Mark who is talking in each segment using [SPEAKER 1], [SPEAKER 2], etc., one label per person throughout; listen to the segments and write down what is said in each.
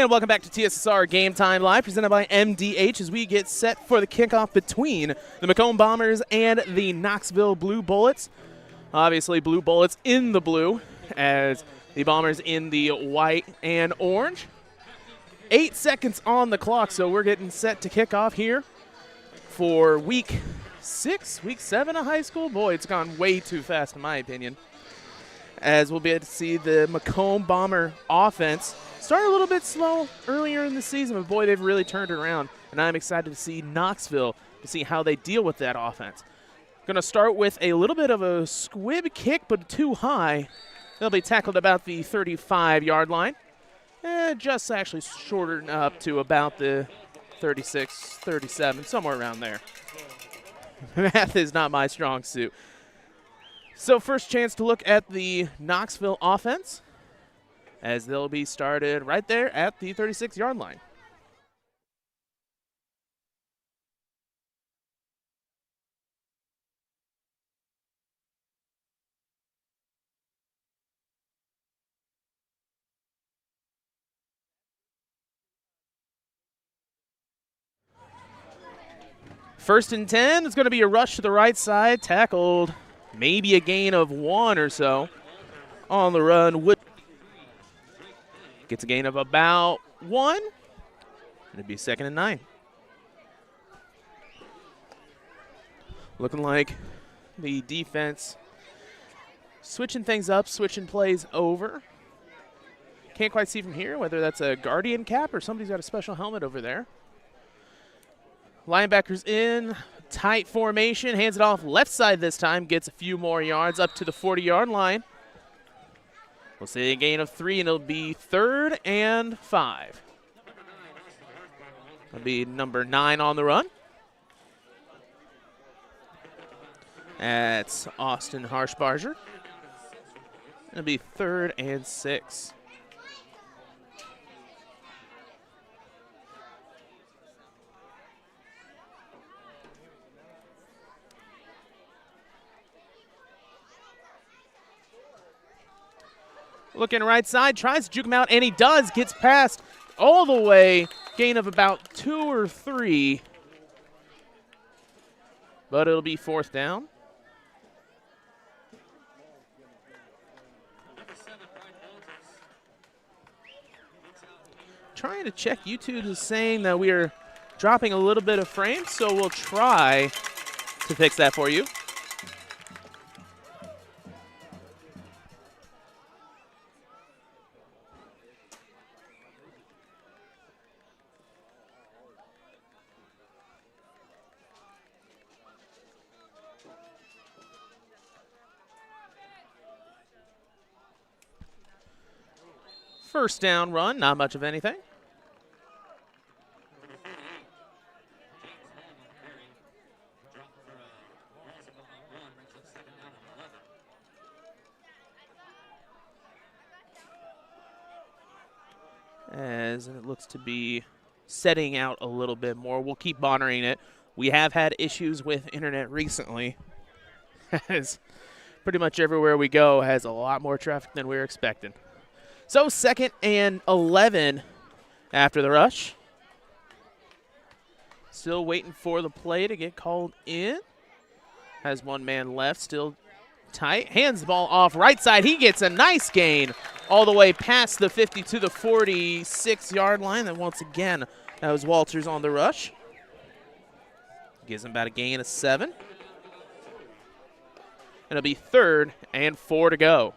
[SPEAKER 1] And welcome back to TSSR Game Time Live, presented by MDH, as we get set for the kickoff between the Macomb Bombers and the Knoxville Blue Bullets. Obviously, Blue Bullets in the blue, as the Bombers in the white and orange. 8 seconds on the clock, so we're getting set to kick off here for week 7 of high school. Boy, it's gone way too fast in my opinion, as we'll be able to see the Macomb Bomber offense start a little bit slow earlier in the season, but boy, they've really turned it around, and I'm excited to see Knoxville, to see how they deal with that offense. Going to start with a little bit of a squib kick, but too high. They'll be tackled about the 35-yard line. Just actually shortened up to about the 36, 37, somewhere around there. Math is not my strong suit. So first chance to look at the Knoxville offense, as they'll be started right there at the 36-yard line. First and 10, it's going to be a rush to the right side, tackled, maybe a gain of 1 or so. On the run, gets a gain of about 1. It'd be 2nd and 9. Looking like the defense switching things up, switching plays over. Can't quite see from here whether that's a Guardian cap or somebody's got a special helmet over there. Linebackers in, tight formation, hands it off left side this time, gets a few more yards up to the 40-yard line. We'll see a gain of 3, and it'll be 3rd and 5. It'll be number 9 on the run. That's Austin Harshbarger. It'll be 3rd and 6. Looking right side, tries to juke him out, and he does. Gets past all the way, gain of about 2 or 3. But it'll be 4th down. Trying to check, YouTube is saying that we are dropping a little bit of frame, so we'll try to fix that for you. First down run, not much of anything. As it looks to be setting out a little bit more. We'll keep monitoring it. We have had issues with internet recently, as pretty much everywhere we go has a lot more traffic than we were expecting. So 2nd and 11 after the rush. Still waiting for the play to get called in. Has 1 man left, still tight. Hands the ball off right side. He gets a nice gain all the way past the 50 to the 46-yard line. And once again, that was Walters on the rush. Gives him about a gain of 7. And it'll be 3rd and 4 to go.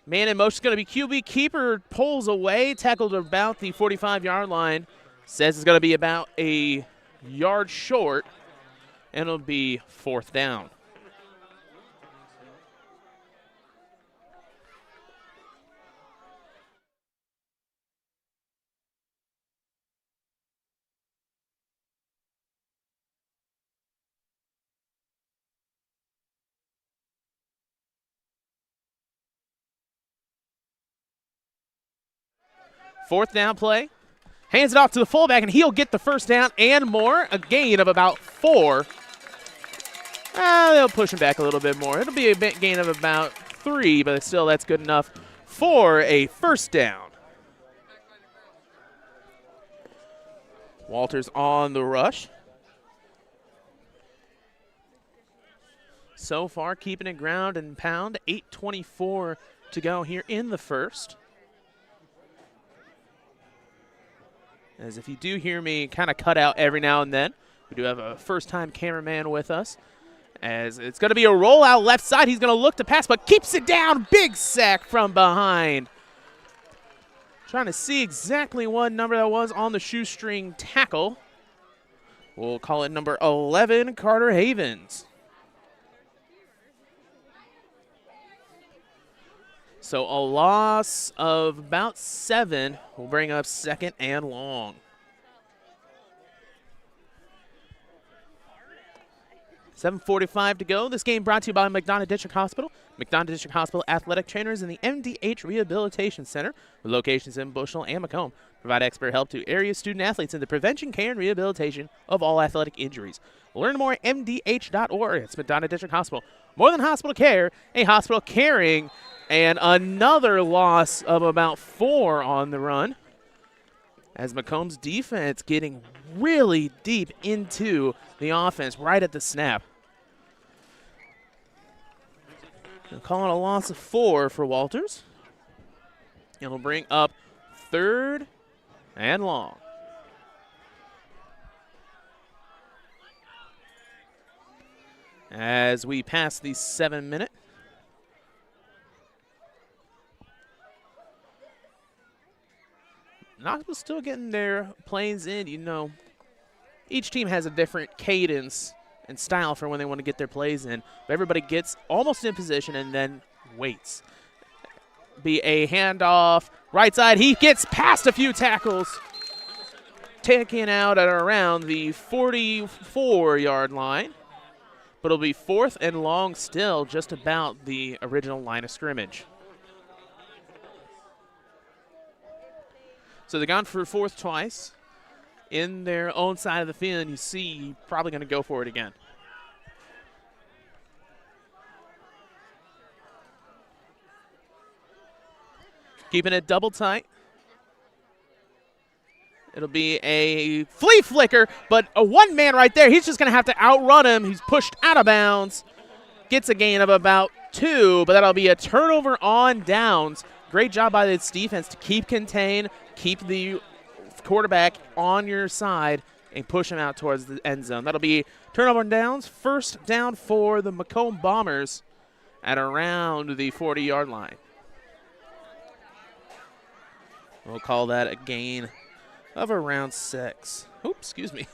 [SPEAKER 1] Man in motion is going to be QB. Keeper pulls away, tackled about the 45-yard line. Says it's going to be about a yard short, and it'll be 4th down. Fourth down play. Hands it off to the fullback, and he'll get the first down and more. A gain of about 4. They'll push him back a little bit more. It'll be a gain of about 3, but still that's good enough for a first down. Walters on the rush. So far, keeping it ground and pound. 8:24 to go here in the first. As if you do hear me kind of cut out every now and then, we do have a first-time cameraman with us. As it's going to be a rollout left side. He's going to look to pass, but keeps it down. Big sack from behind. Trying to see exactly what number that was on the shoestring tackle. We'll call it number 11, Carter Havens. So a loss of about 7 will bring up second and long. $7:45 to go. This game brought to you by McDonough District Hospital. McDonough District Hospital athletic trainers in the MDH Rehabilitation Center, with locations in Bushnell and Macomb, provide expert help to area student athletes in the prevention, care, and rehabilitation of all athletic injuries. Learn more at mdh.org. It's McDonough District Hospital. More than hospital care, a hospital caring. And another loss of about 4 on the run, as Macomb's defense getting really deep into the offense right at the snap. They're calling a loss of 4 for Walters. It'll bring up third and long. As we pass the 7-minute. Knoxville's still getting their plays in. You know, each team has a different cadence and style for when they want to get their plays in. But everybody gets almost in position and then waits. Be a handoff. Right side, he gets past a few tackles. Taken out at around the 44-yard line. But it'll be fourth and long still, just about the original line of scrimmage. So they've gone for fourth twice in their own side of the field, and you see probably going to go for it again. Keeping it double tight. It'll be a flea flicker, but a one-man right there. He's just going to have to outrun him. He's pushed out of bounds. Gets a gain of about 2, but that'll be a turnover on downs. Great job by this defense to keep contained, keep the quarterback on your side, and push him out towards the end zone. That'll be turnover and downs. First down for the Macomb Bombers at around the 40-yard line. We'll call that a gain of around 6. Oops, excuse me.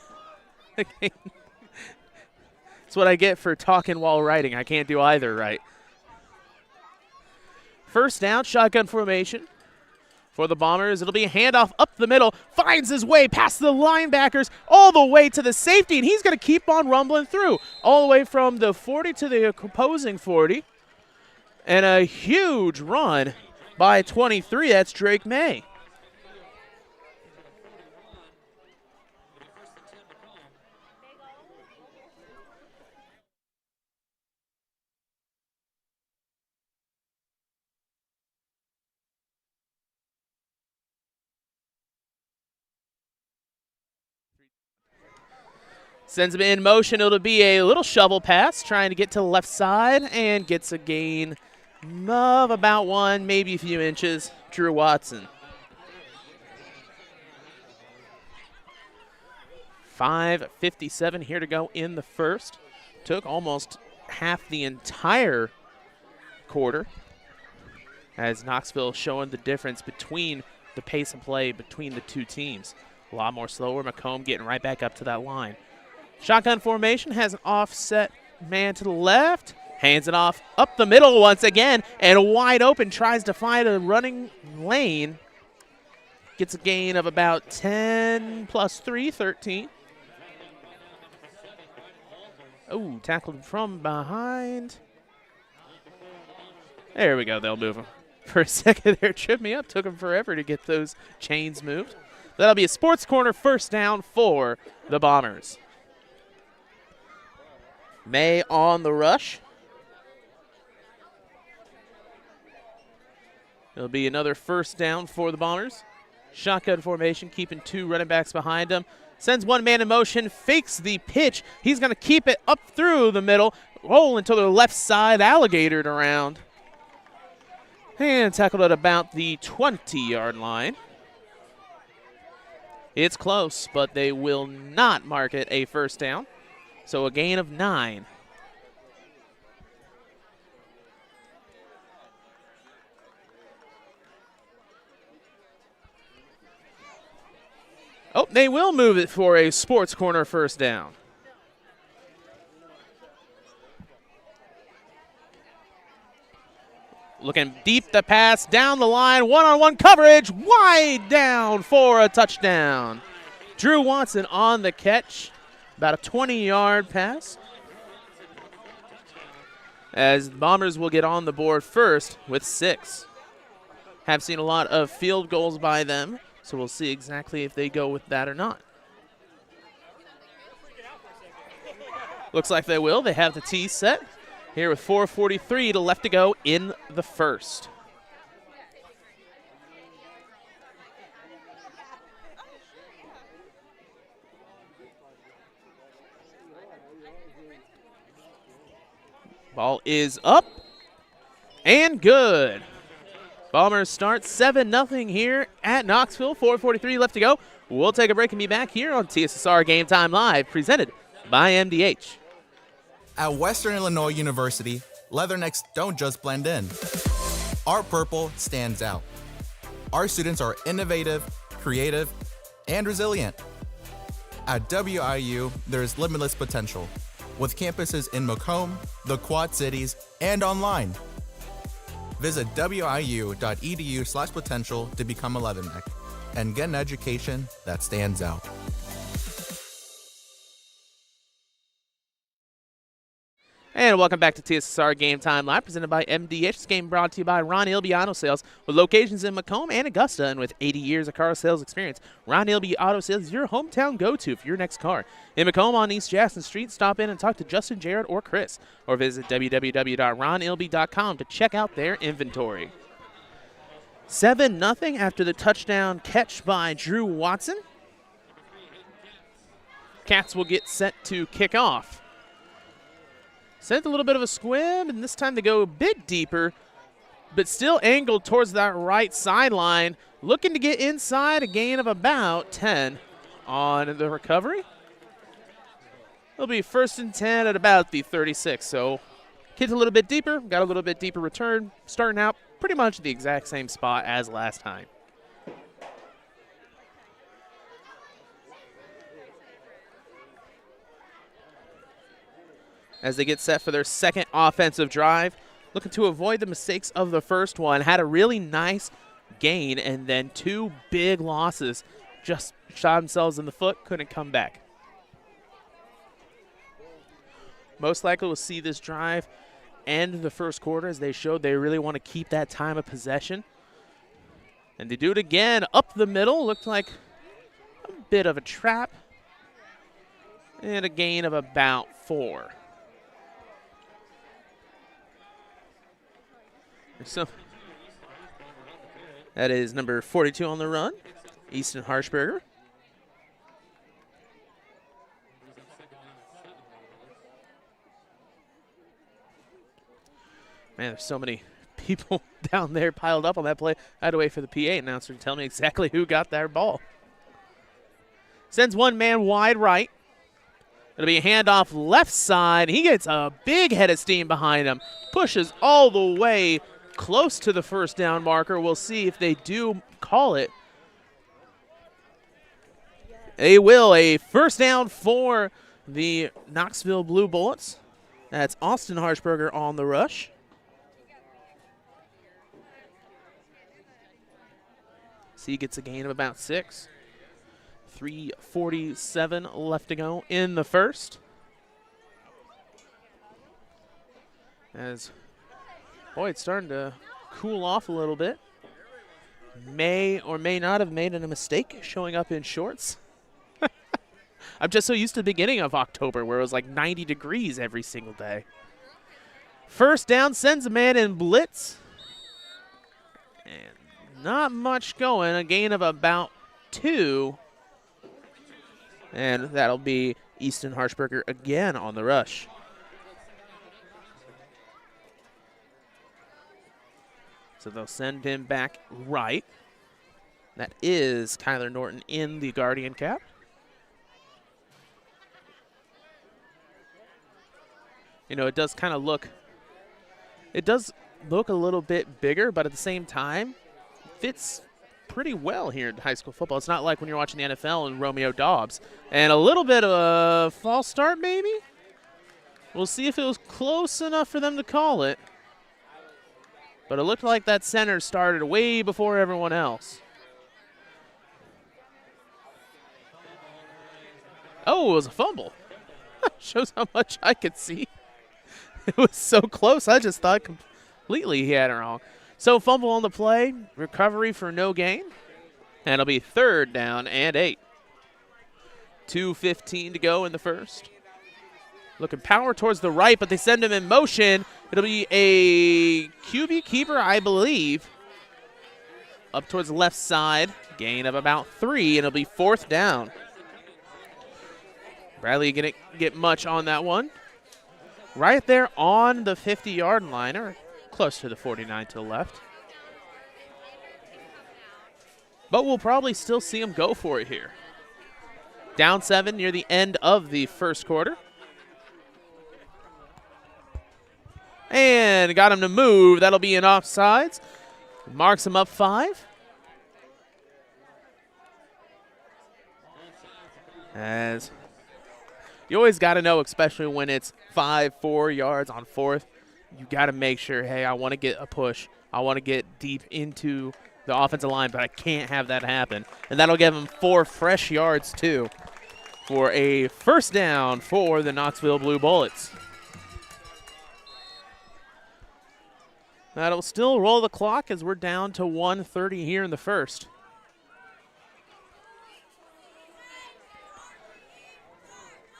[SPEAKER 1] That's what I get for talking while writing. I can't do either right. First down, shotgun formation for the Bombers. It'll be a handoff up the middle. Finds his way past the linebackers all the way to the safety, and he's going to keep on rumbling through all the way from the 40 to the opposing 40. And a huge run by 23. That's Drake May. Sends him in motion. It'll be a little shovel pass, trying to get to the left side, and gets a gain of about 1, maybe a few inches. Drew Watson. 5:57 here to go in the first. Took almost half the entire quarter, as Knoxville showing the difference between the pace of play between the two teams. A lot more slower. Macomb getting right back up to that line. Shotgun formation, has an offset man to the left. Hands it off up the middle once again, and wide open. Tries to find a running lane. Gets a gain of about 10 plus 3, 13. Oh, tackled from behind. There we go, they'll move him. for a second there. Tripped me up. Took him forever to get those chains moved. That'll be a sports corner first down for the Bombers. May on the rush. It'll be another first down for the Bombers. Shotgun formation, keeping 2 running backs behind him. Sends 1 man in motion, fakes the pitch. He's going to keep it up through the middle, roll into the left side, alligatored around. And tackled at about the 20-yard line. It's close, but they will not mark it a first down. So a gain of 9. Oh, they will move it for a sports corner first down. Looking deep the pass, down the line, one-on-one coverage, wide down for a touchdown. Drew Watson on the catch, about a 20-yard pass. As the Bombers will get on the board first with 6. Have seen a lot of field goals by them, so we'll see exactly if they go with that or not. Looks like they will. They have the tee set here with 4:43 to left to go in the first. Ball is up and good. Bombers start 7-0 here at Knoxville. 4:43 left to go. We'll take a break and be back here on TSSR Game Time Live, presented by MDH.
[SPEAKER 2] At Western Illinois University, Leathernecks don't just blend in. Our purple stands out. Our students are innovative, creative, and resilient. At WIU, there's limitless potential, with campuses in Macomb, the Quad Cities, and online. Visit wiu.edu/potential to become a Leatherneck and get an education that stands out.
[SPEAKER 1] And welcome back to TSSR Game Time Live, presented by MDH. This game brought to you by Ron Ilby Auto Sales, with locations in Macomb and Augusta, and with 80 years of car sales experience. Ron Ilby Auto Sales is your hometown go-to for your next car. In Macomb on East Jackson Street, stop in and talk to Justin, Jared, or Chris, or visit www.ronilby.com to check out their inventory. 7-0 after the touchdown catch by Drew Watson. Cats will get set to kick off. Sent a little bit of a squib, and this time they go a bit deeper, but still angled towards that right sideline, looking to get inside, a gain of about 10 on the recovery. It'll be 1st and 10 at about the 36, so kicked a little bit deeper, got a little bit deeper return, starting out pretty much the exact same spot as last time. As they get set for their second offensive drive, looking to avoid the mistakes of the first one. Had a really nice gain, and then 2 big losses. Just shot themselves in the foot, couldn't come back. Most likely we'll see this drive end the first quarter, as they showed they really want to keep that time of possession. And they do it again, up the middle. Looked like a bit of a trap. And a gain of about 4. So that is number 42 on the run, Easton Harshberger. Man, there's so many people down there piled up on that play. I had to wait for the PA announcer to tell me exactly who got that ball. Sends 1 man wide right. It'll be a handoff left side. He gets a big head of steam behind him. Pushes all the way close to the first down marker. We'll see if they do call it. They will. A first down for the Knoxville Blue Bullets. That's Austin Harshberger on the rush. See, gets a gain of about 6. 3:47 left to go in the first. As, boy, it's starting to cool off a little bit. May or may not have made a mistake showing up in shorts. I'm just so used to the beginning of October where it was like 90 degrees every single day. First down, sends a man in blitz. And not much going, a gain of about 2. And that'll be Easton Harshberger again on the rush. So they'll send him back right. That is Kyler Norton in the Guardian cap. You know, it does kind of look, it does look a little bit bigger, but at the same time, fits pretty well here in high school football. It's not like when you're watching the NFL and Romeo Dobbs. And a little bit of a false start, maybe? We'll see if it was close enough for them to call it. But it looked like that center started way before everyone else. Oh, it was a fumble. Shows how much I could see. It was so close, I just thought completely he had it wrong. So fumble on the play, recovery for no gain, and it'll be 3rd down and 8. 2:15 to go in the first. Looking power towards the right, but they send him in motion. It'll be a QB keeper, I believe, up towards the left side. Gain of about 3, and it'll be 4th down. Bradley gonna get much on that one. Right there on the 50-yard line, or close to the 49 to the left. But we'll probably still see him go for it here. Down 7 near the end of the first quarter. And got him to move. That'll be an offsides. Marks him up 5. As you always got to know, especially when it's 4 yards on 4th, you got to make sure, hey, I want to get a push. I want to get deep into the offensive line, but I can't have that happen. And that'll give him 4 fresh yards, too, for a first down for the Knoxville Blue Bullets. That'll still roll the clock as we're down to 1:30 here in the first.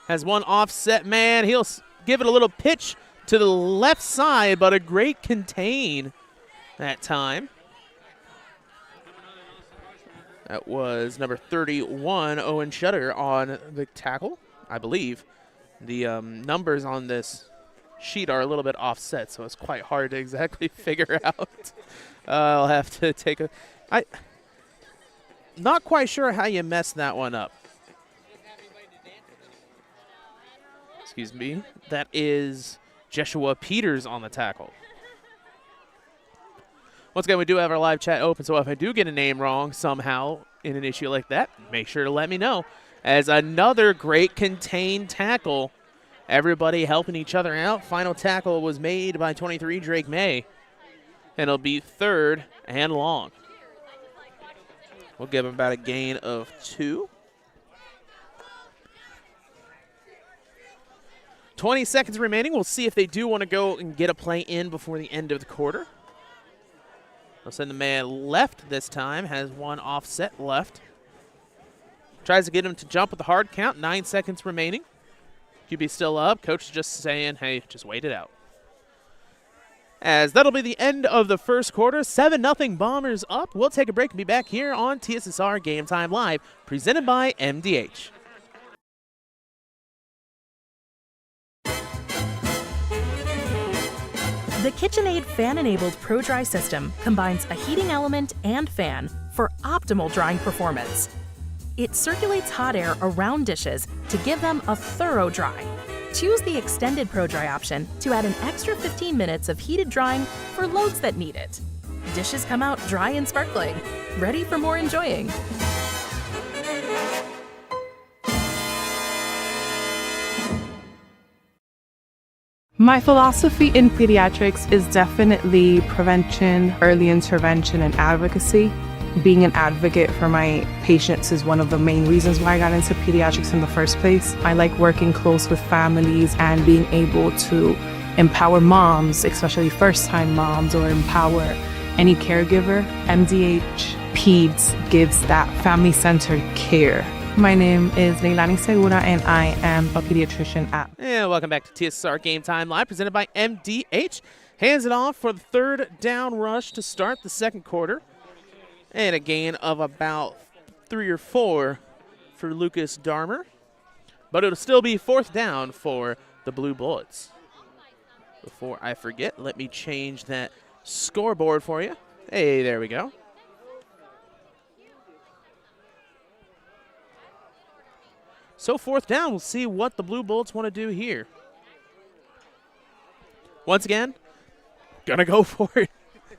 [SPEAKER 1] Has one offset man. He'll give it a little pitch to the left side, but a great contain that time. That was number 31, Owen Shutter, on the tackle, I believe. The numbers on this sheet are a little bit offset, so it's quite hard to exactly figure out. I'll have to take a... Not quite sure how you messed that one up. Excuse me. That is Jeshua Peters on the tackle. Once again, we do have our live chat open, so if I do get a name wrong somehow in an issue like that, make sure to let me know. As another great contained tackle, everybody helping each other out. Final tackle was made by 23, Drake May, and it'll be 3rd and long. We'll give him about a gain of 2. 20 seconds remaining. We'll see if they do want to go and get a play in before the end of the quarter. They'll send the man left this time. Has one offset left. Tries to get him to jump with the hard count. 9 seconds remaining. QB still up. Coach is just saying, hey, just wait it out. As that'll be the end of the first quarter. 7-0 Bombers up. We'll take a break and be back here on TSSR Game Time Live, presented by MDH.
[SPEAKER 3] The KitchenAid fan-enabled Pro Dry system combines a heating element and fan for optimal drying performance. It circulates hot air around dishes to give them a thorough dry. Choose the extended Pro Dry option to add an extra 15 minutes of heated drying for loads that need it. Dishes come out dry and sparkling, ready for more enjoying.
[SPEAKER 4] My philosophy in pediatrics is definitely prevention, early intervention, and advocacy. Being an advocate for my patients is one of the main reasons why I got into pediatrics in the first place. I like working close with families and being able to empower moms, especially first-time moms, or empower any caregiver, MDH Peds gives that family-centered care. My name is Leilani Segura, and I am a pediatrician at...
[SPEAKER 1] And welcome back to TSSR Game Time Live, presented by MDH. Hands it off for the third down rush to start the second quarter. And a gain of about 3 or 4 for Lucas Darmer. But it'll still be fourth down for the Blue Bullets. Before I forget, let me change that scoreboard for you. Hey, there we go. So fourth down, we'll see what the Blue Bullets want to do here. Once again, gonna go for it.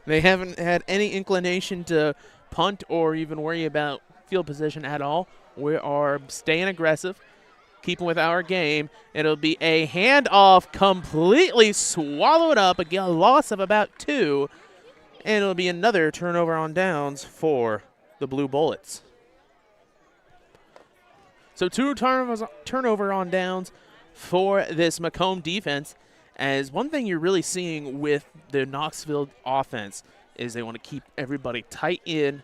[SPEAKER 1] They haven't had any inclination to punt or even worry about field position at all. We are staying aggressive, keeping with our game. It'll be a handoff, completely swallowed up, a loss of about 2, and it'll be another turnover on downs for the Blue Bullets. So 2 turnover on downs for this Macomb defense, as one thing you're really seeing with the Knoxville offense is they want to keep everybody tight in,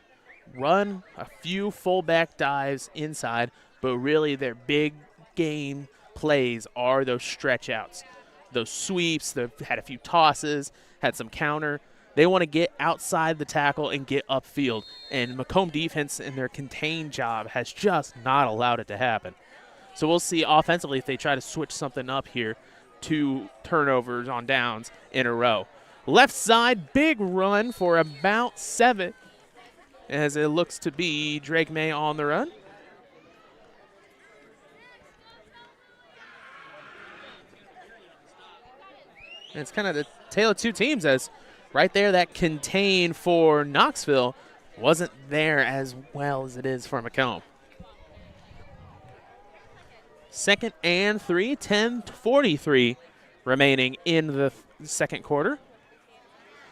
[SPEAKER 1] run a few fullback dives inside, but really their big game plays are those stretch outs, those sweeps. They've had a few tosses, had some counter. They want to get outside the tackle and get upfield, and Macomb defense in their contained job has just not allowed it to happen. So we'll see offensively if they try to switch something up here. 2 turnovers on downs in a row. Left side, big run for about 7, as it looks to be Drake May on the run. And it's kind of the tale of 2 teams, as right there that contain for Knoxville wasn't there as well as it is for Macomb. 2nd and 3, 10:43 remaining in the second quarter.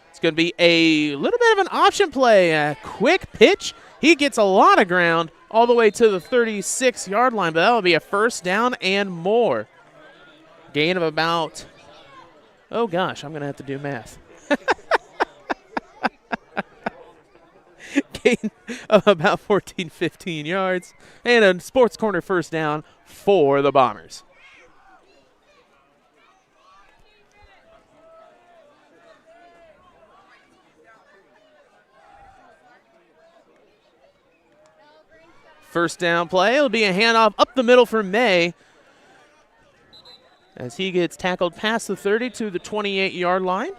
[SPEAKER 1] It's going to be a little bit of an option play, a quick pitch. He gets a lot of ground all the way to the 36-yard line, but that'll be a first down and more. Gain of about, oh gosh, I'm going to have to do math. Gain of about 14, 15 yards, and a sports corner first down for the Bombers. First down play, it'll be a handoff up the middle for May, as he gets tackled past the 30 to the 28-yard line.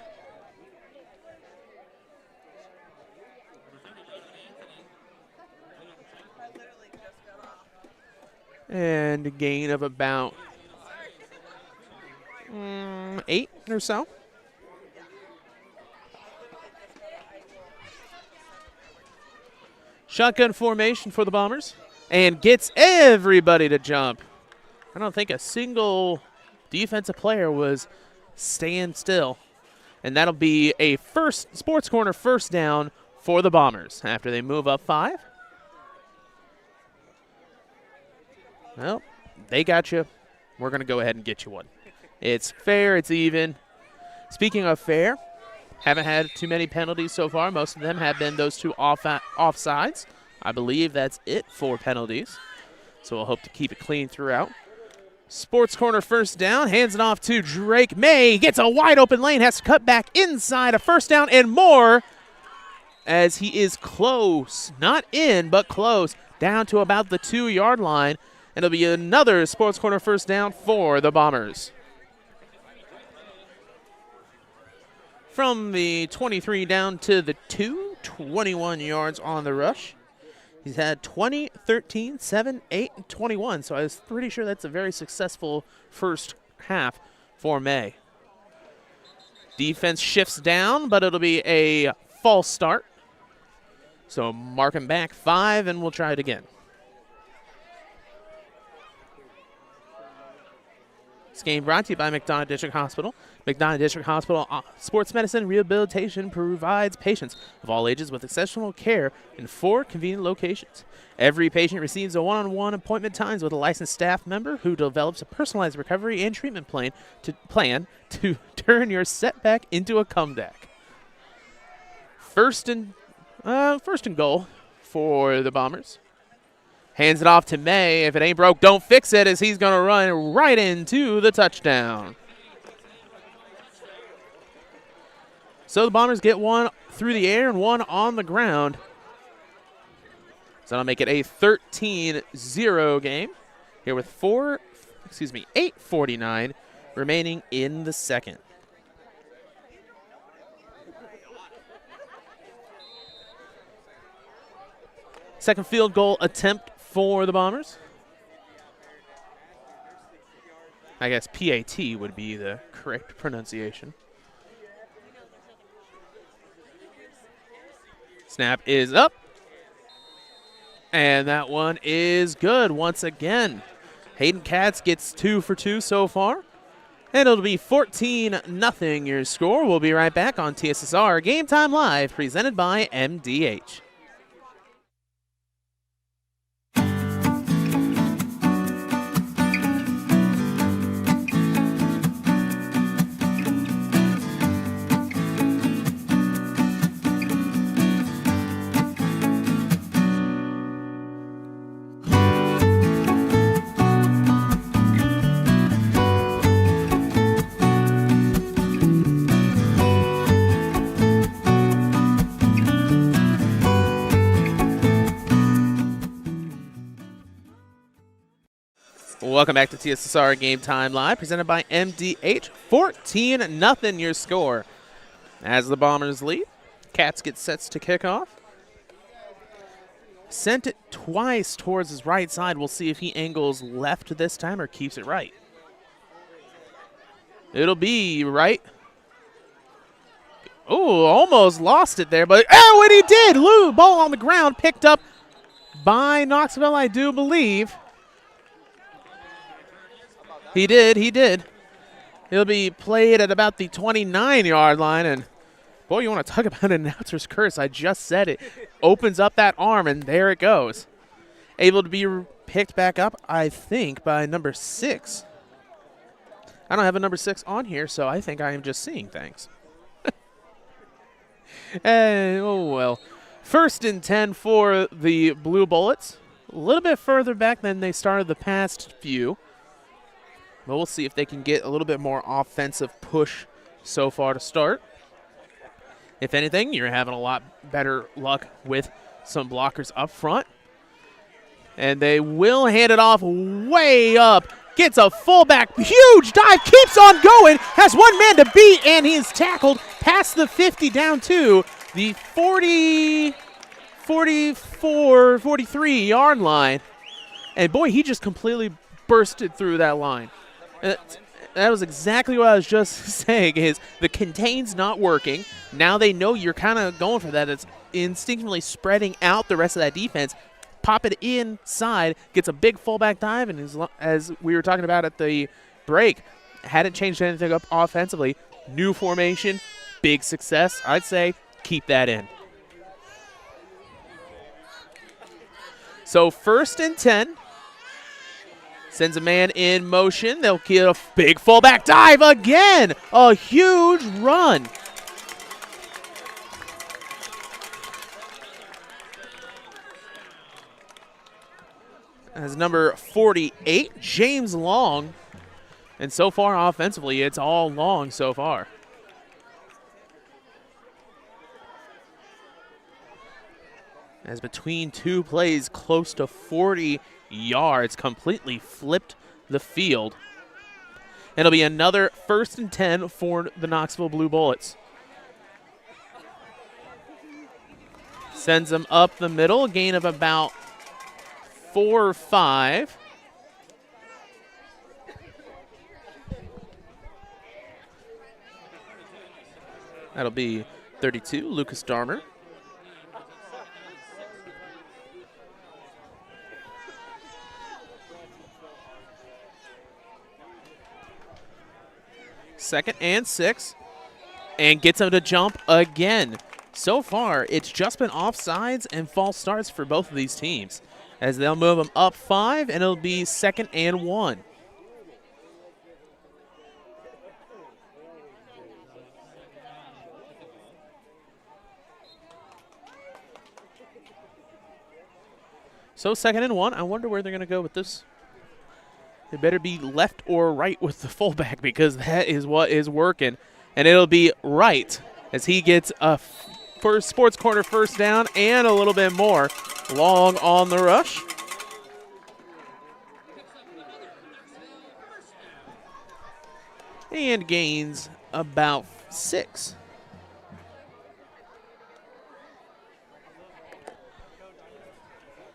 [SPEAKER 1] And a gain of about 8 or so. Shotgun formation for the Bombers, and gets everybody to jump. I don't think a single defensive player was staying still. And that'll be a first sports corner first down for the Bombers after they move up 5. Well, they got you. We're going to go ahead and get you one. It's fair. It's even. Speaking of fair, haven't had too many penalties so far. Most of them have been those 2 offsides. I believe that's it for penalties. So we'll hope to keep it clean throughout. Sports corner first down. Hands it off to Drake May. Gets a wide open lane. Has to cut back inside. A first down and more, as he is close. Not in, but close. Down to about the 2-yard line. And it'll be another sports corner first down for the Bombers. From the 23 down to the 2, 21 yards on the rush. He's had 20, 13, 7, 8, and 21, so I was pretty sure that's a very successful first half for May. Defense shifts down, but it'll be a false start. So mark him back 5, and we'll try it again. This game brought to you by McDonough District Hospital. McDonough District Hospital Sports Medicine Rehabilitation provides patients of all ages with exceptional care in 4 convenient locations. Every patient receives a one-on-one appointment times with a licensed staff member who develops a personalized recovery and treatment plan to turn your setback into a comeback. First and goal for the Bombers. Hands it off to May. If it ain't broke, don't fix it, as he's going to run right into the touchdown. So the Bombers get one through the air and one on the ground. So that'll make it a 13-0 game here with 8:49 remaining in the second. Second field goal attempt for the Bombers. I guess PAT would be the correct pronunciation. Snap is up. And that one is good once again. Hayden Katz gets 2 for 2 so far. And it'll be 14-0 your score. We'll be right back on TSSR Game Time Live, presented by MDH. Welcome back to TSSR Game Time Live, presented by MDH. 14-0 your score. As the Bombers lead, Katz gets sets to kick off. Sent it twice towards his right side. We'll see if he angles left this time or keeps it right. It'll be right. Oh, almost lost it there, but oh, and he did. Lou, ball on the ground, picked up by Knoxville, I do believe. He did. He'll be played at about the 29-yard line, and boy, you want to talk about an announcer's curse. I just said it. Opens up that arm, and there it goes. Able to be picked back up, I think, by number 6. I don't have a number 6 on here, so I think I am just seeing things. And, oh, well. 1st and 10 for the Blue Bullets. A little bit further back than they started the past few. But we'll see if they can get a little bit more offensive push so far to start. If anything, you're having a lot better luck with some blockers up front. And they will hand it off way up. Gets a fullback, huge dive, keeps on going, has one man to beat, and he is tackled past the 50 down to the 43-yard line. And boy, he just completely bursted through that line. That was exactly what I was just saying, is the contain's not working. Now they know you're kind of going for that. It's instinctively spreading out the rest of that defense. Pop it inside, gets a big fullback dive, and as we were talking about at the break, hadn't changed anything up offensively. New formation, big success. I'd say keep that in. So 1st and 10. Sends a man in motion. They'll get a big fullback dive again. A huge run. As number 48, James Long. And so far offensively, it's all Long so far. As between two plays, close to 40 yards, completely flipped the field. It'll be another 1st and 10 for the Knoxville Blue Bullets. Sends them up the middle, a gain of about 4 or 5. That'll be 32, Lucas Darmer. Second and 6, and gets him to jump again. So far, it's just been offsides and false starts for both of these teams, as they'll move them up 5, and it'll be 2nd and 1. So 2nd and 1. I wonder where they're going to go with this. They better be left or right with the fullback because that is what is working. And it'll be right as he gets a first sports corner first down and a little bit more. Long on the rush. And gains about 6.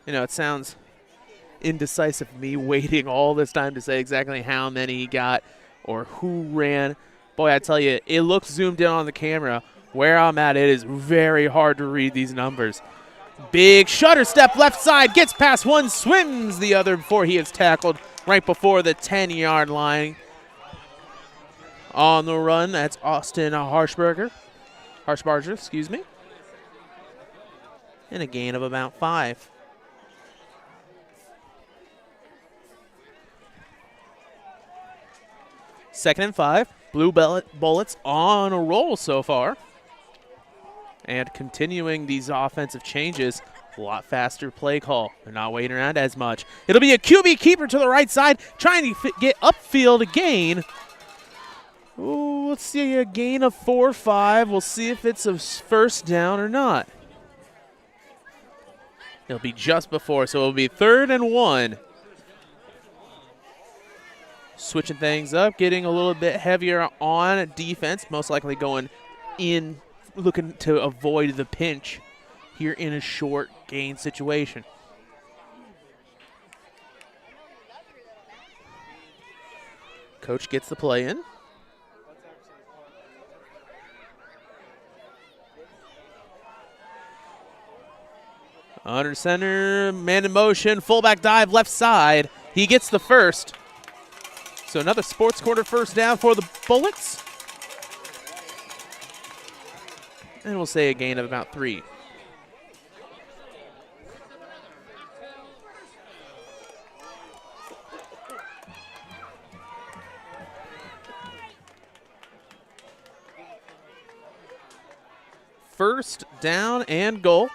[SPEAKER 1] You know, it sounds indecisive of me waiting all this time to say exactly how many he got or who ran. Boy, I tell you, it looks zoomed in on the camera. Where I'm at, it is very hard to read these numbers. Big shutter step left side, gets past one, swims the other before he is tackled right before the 10-yard line. On the run, that's Austin Harshbarger, excuse me. And a gain of about 5. Second and 5. Blue Bullets on a roll so far. And continuing these offensive changes, a lot faster play call. They're not waiting around as much. It'll be a QB keeper to the right side, trying to get upfield gain. Ooh, let's see, a gain of 4 or 5. We'll see if it's a first down or not. It'll be just before, so it'll be 3rd and 1. Switching things up, getting a little bit heavier on defense, most likely going in, looking to avoid the pinch here in a short gain situation. Coach gets the play in. Under center, man in motion, fullback dive left side. He gets the first. So another sports quarter first down for the Bullets. And we'll say a gain of about 3. First down and goal.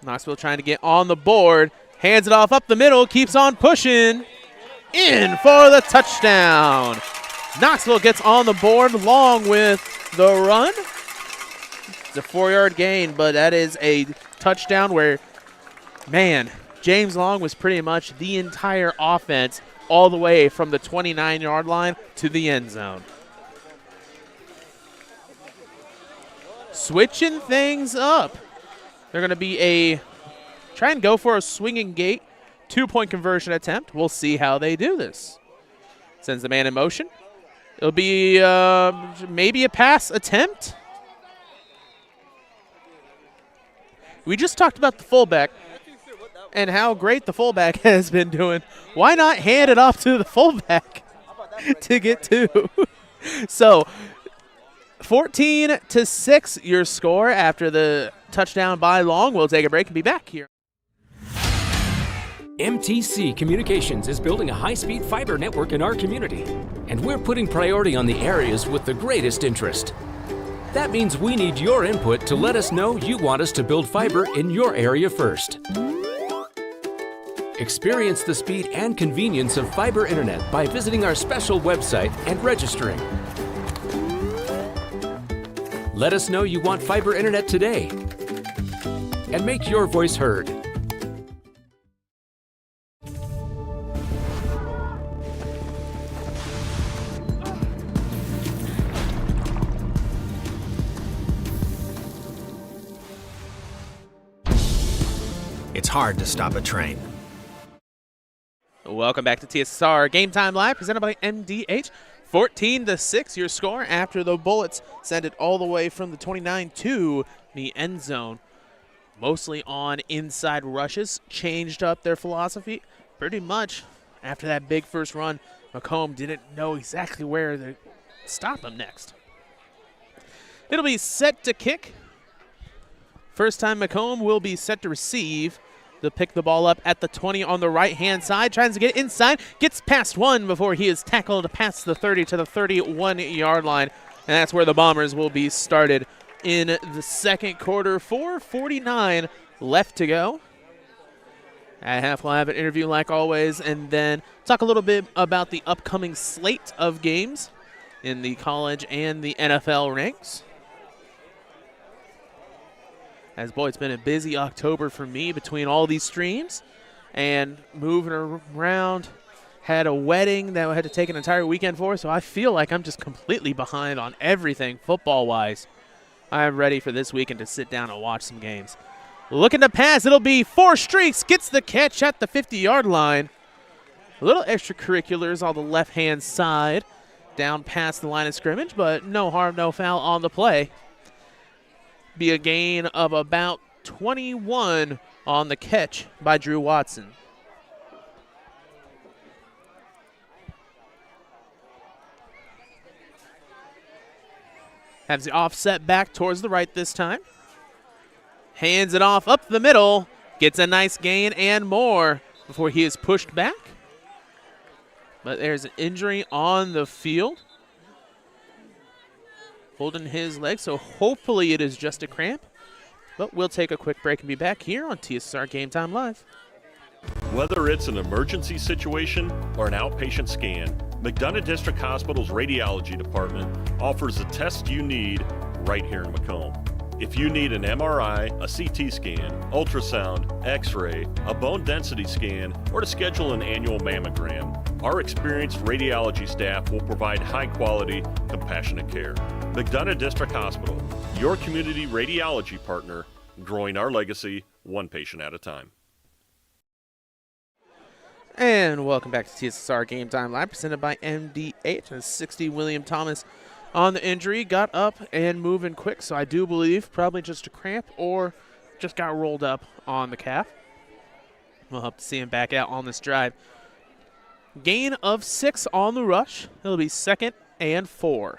[SPEAKER 1] Knoxville trying to get on the board. Hands it off up the middle, keeps on pushing. In for the touchdown. Knoxville gets on the board along with the run. It's a 4-yard gain, but that is a touchdown where, man, James Long was pretty much the entire offense all the way from the 29-yard line to the end zone. Switching things up. They're going to be try and go for a swinging gate, 2-point conversion attempt. We'll see how they do this. Sends the man in motion. It'll be maybe a pass attempt. We just talked about the fullback and how great the fullback has been doing. Why not hand it off to the fullback to get 2? So 14-6 your score after the touchdown by Long. We'll take a break and be back here.
[SPEAKER 5] MTC Communications is building a high-speed fiber network in our community, and we're putting priority on the areas with the greatest interest. That means we need your input to let us know you want us to build fiber in your area first. Experience the speed and convenience of fiber internet by visiting our special website and registering. Let us know you want fiber internet today, and make your voice heard.
[SPEAKER 6] It's hard to stop a train.
[SPEAKER 1] Welcome back to TSSR Game Time Live, presented by MDH. 14-6 your score after the Bullets send it all the way from the 29 to the end zone. Mostly on inside rushes, changed up their philosophy pretty much. After that big first run, Macomb didn't know exactly where to stop him next. It'll be set to kick. First time Macomb will be set to receive. They'll pick the ball up at the 20 on the right-hand side. Tries to get inside. Gets past one before he is tackled past the 30 to the 31-yard line. And that's where the Bombers will be started in the second quarter. 4:49 left to go. At half, we'll have an interview like always, and then talk a little bit about the upcoming slate of games in the college and the NFL ranks. As boy, it's been a busy October for me between all these streams and moving around. Had a wedding that I had to take an entire weekend for, so I feel like I'm just completely behind on everything football-wise. I'm ready for this weekend to sit down and watch some games. Looking to pass, it'll be 4 Streaks, gets the catch at the 50-yard line. A little extracurriculars on the left-hand side, down past the line of scrimmage, but no harm, no foul on the play. Be a gain of about 21 on the catch by Drew Watson. Has the offset back towards the right this time. Hands it off up the middle. Gets a nice gain and more before he is pushed back. But there's an injury on the field. Holding his leg, so hopefully it is just a cramp. But we'll take a quick break and be back here on TSSR Game Time Live.
[SPEAKER 7] Whether it's an emergency situation or an outpatient scan, McDonough District Hospital's radiology department offers the test you need right here in Macomb. If you need an MRI, a CT scan, ultrasound, x-ray, a bone density scan, or to schedule an annual mammogram, our experienced radiology staff will provide high-quality, compassionate care. McDonough District Hospital, your community radiology partner, growing our legacy one patient at a time.
[SPEAKER 1] And welcome back to TSSR Game Time Live, presented by MD8. And 60 William Thomas on the injury, got up and moving quick, so I do believe probably just a cramp or just got rolled up on the calf. We'll hope to see him back out on this drive. Gain of 6 on the rush. It'll be 2nd and 4.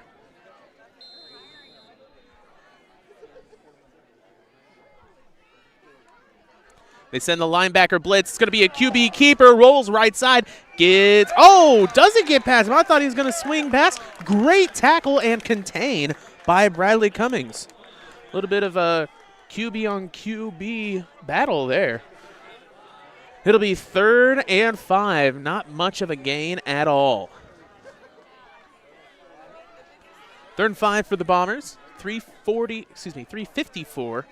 [SPEAKER 1] They send the linebacker blitz. It's going to be a QB keeper. Rolls right side. Doesn't get past him. I thought he was going to swing past. Great tackle and contain by Bradley Cummings. A little bit of a QB on QB battle there. It'll be 3rd and 5. Not much of a gain at all. 3rd and 5 for the Bombers. 3:54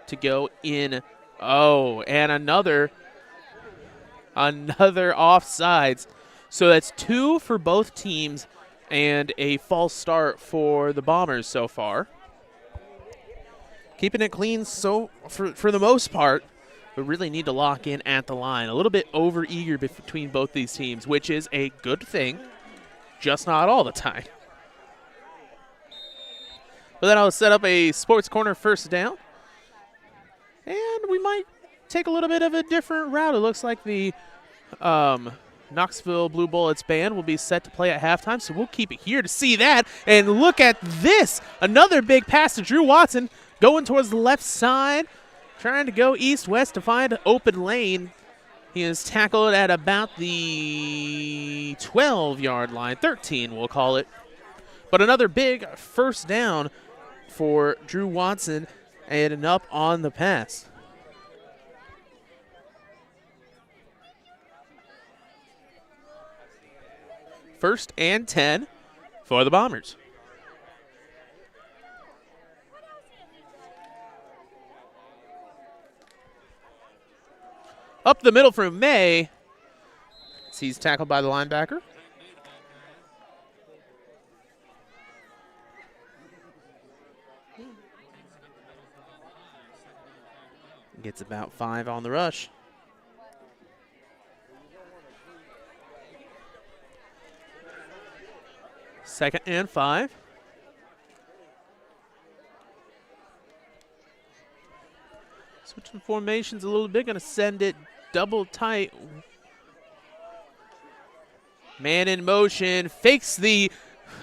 [SPEAKER 1] to go in. Oh, and another offsides. So that's 2 for both teams and a false start for the Bombers so far. Keeping it clean for the most part, but really need to lock in at the line. A little bit over-eager between both these teams, which is a good thing, just not all the time. But then I'll set up a sports corner 1st down. And we might take a little bit of a different route. It looks like the Knoxville Blue Bullets band will be set to play at halftime, so we'll keep it here to see that. And look at this. Another big pass to Drew Watson going towards the left side, trying to go east-west to find an open lane. He is tackled at about the 12-yard line, 13 we'll call it. But another big 1st down for Drew Watson, and up on the pass. First and 10 for the Bombers. Up the middle for May. He's tackled by the linebacker. Gets about 5 on the rush. Second and 5. Switching formations a little bit. Going to send it double tight. Man in motion. Fakes the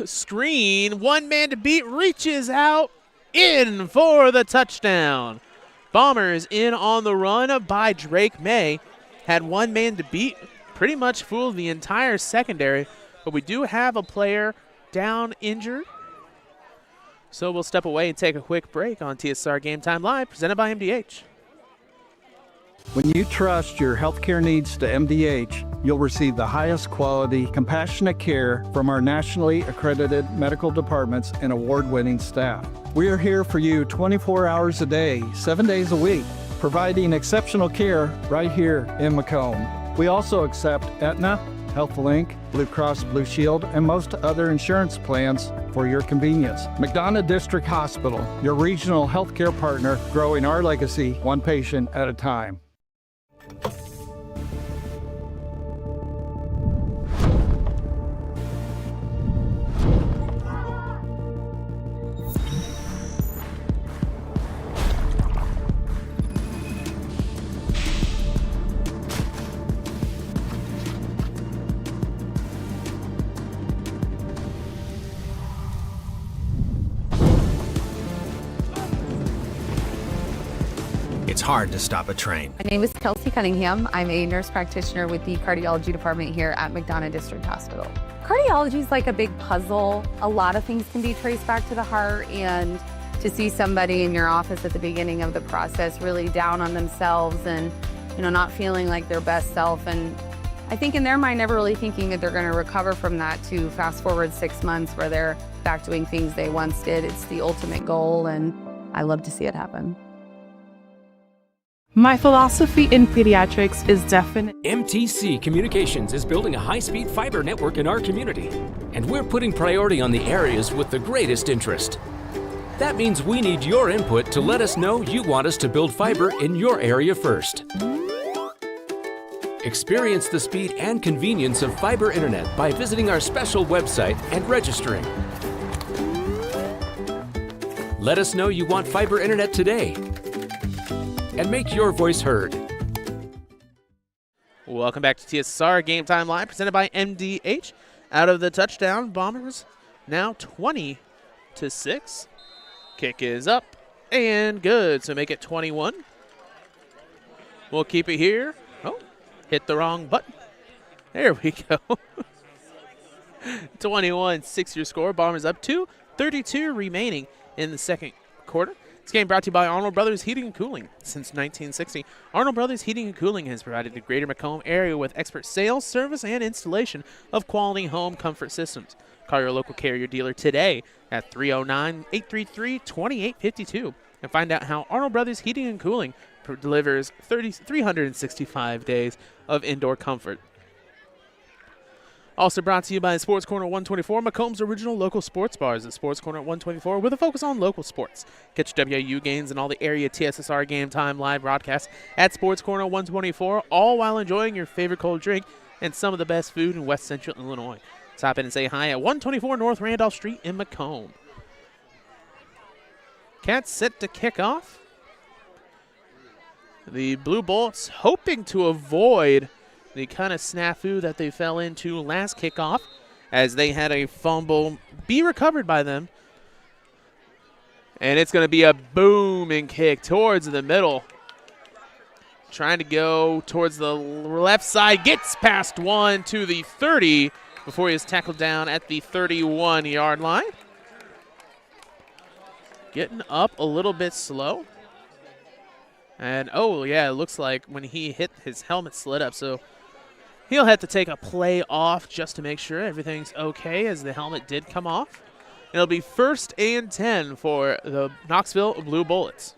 [SPEAKER 1] screen. 1 man to beat. Reaches out. In for the touchdown. Bombers in on the run by Drake May. Had 1 man to beat. Pretty much fooled the entire secondary. But we do have a player down injured. So we'll step away and take a quick break on TSSR Game Time Live, presented by MDH.
[SPEAKER 8] When you trust your healthcare needs to MDH, you'll receive the highest quality, compassionate care from our nationally accredited medical departments and award-winning staff. We are here for you 24 hours a day, 7 days a week, providing exceptional care right here in Macomb. We also accept Aetna, HealthLink, Blue Cross Blue Shield, and most other insurance plans for your convenience. McDonough District Hospital, your regional healthcare partner, growing our legacy one patient at a time.
[SPEAKER 6] It's hard to stop a train.
[SPEAKER 9] My name is Kelsey Cunningham. I'm a nurse practitioner with the cardiology department here at McDonough District Hospital. Cardiology is like a big puzzle. A lot of things can be traced back to the heart, and to see somebody in your office at the beginning of the process really down on themselves and, not feeling like their best self, and I think in their mind never really thinking that they're going to recover from that, to fast forward 6 months where they're back doing things they once did. It's the ultimate goal, and I love to see it happen.
[SPEAKER 4] My philosophy in pediatrics is definite.
[SPEAKER 5] MTC Communications is building a high-speed fiber network in our community, and we're putting priority on the areas with the greatest interest. That means we need your input to let us know you want us to build fiber in your area first. Experience the speed and convenience of fiber internet by visiting our special website and registering. Let us know you want fiber internet today, and make your voice heard.
[SPEAKER 1] Welcome back to TSSR Game Time Live, presented by MDH. Out of the touchdown, Bombers now 20-6. Kick is up and good, so make it 21. We'll keep it here. Oh, hit the wrong button. There we go. 21-6 your score. Bombers up 2:32 remaining in the second quarter. This game brought to you by Arnold Brothers Heating and Cooling. Since 1960, Arnold Brothers Heating and Cooling has provided the greater Macomb area with expert sales, service, and installation of quality home comfort systems. Call your local carrier dealer today at 309-833-2852 and find out how Arnold Brothers Heating and Cooling delivers 365 days of indoor comfort. Also brought to you by Sports Corner 124, Macomb's original local sports bars at Sports Corner 124 with a focus on local sports. Catch WIU games and all the area TSSR Game Time live broadcasts at Sports Corner 124, all while enjoying your favorite cold drink and some of the best food in West Central Illinois. Stop in and say hi at 124 North Randolph Street in Macomb. Cats set to kick off. The Blue Bullets hoping to avoid the kind of snafu that they fell into last kickoff, as they had a fumble be recovered by them. And it's going to be a booming kick towards the middle. Trying to go towards the left side. Gets past one to the 30 before he is tackled down at the 31-yard line. Getting up a little bit slow. And, oh, yeah, it looks like when he hit, his helmet slid up. So he'll have to take a play off just to make sure everything's okay, as the helmet did come off. It'll be 1st and 10 for the Knoxville Blue Bullets.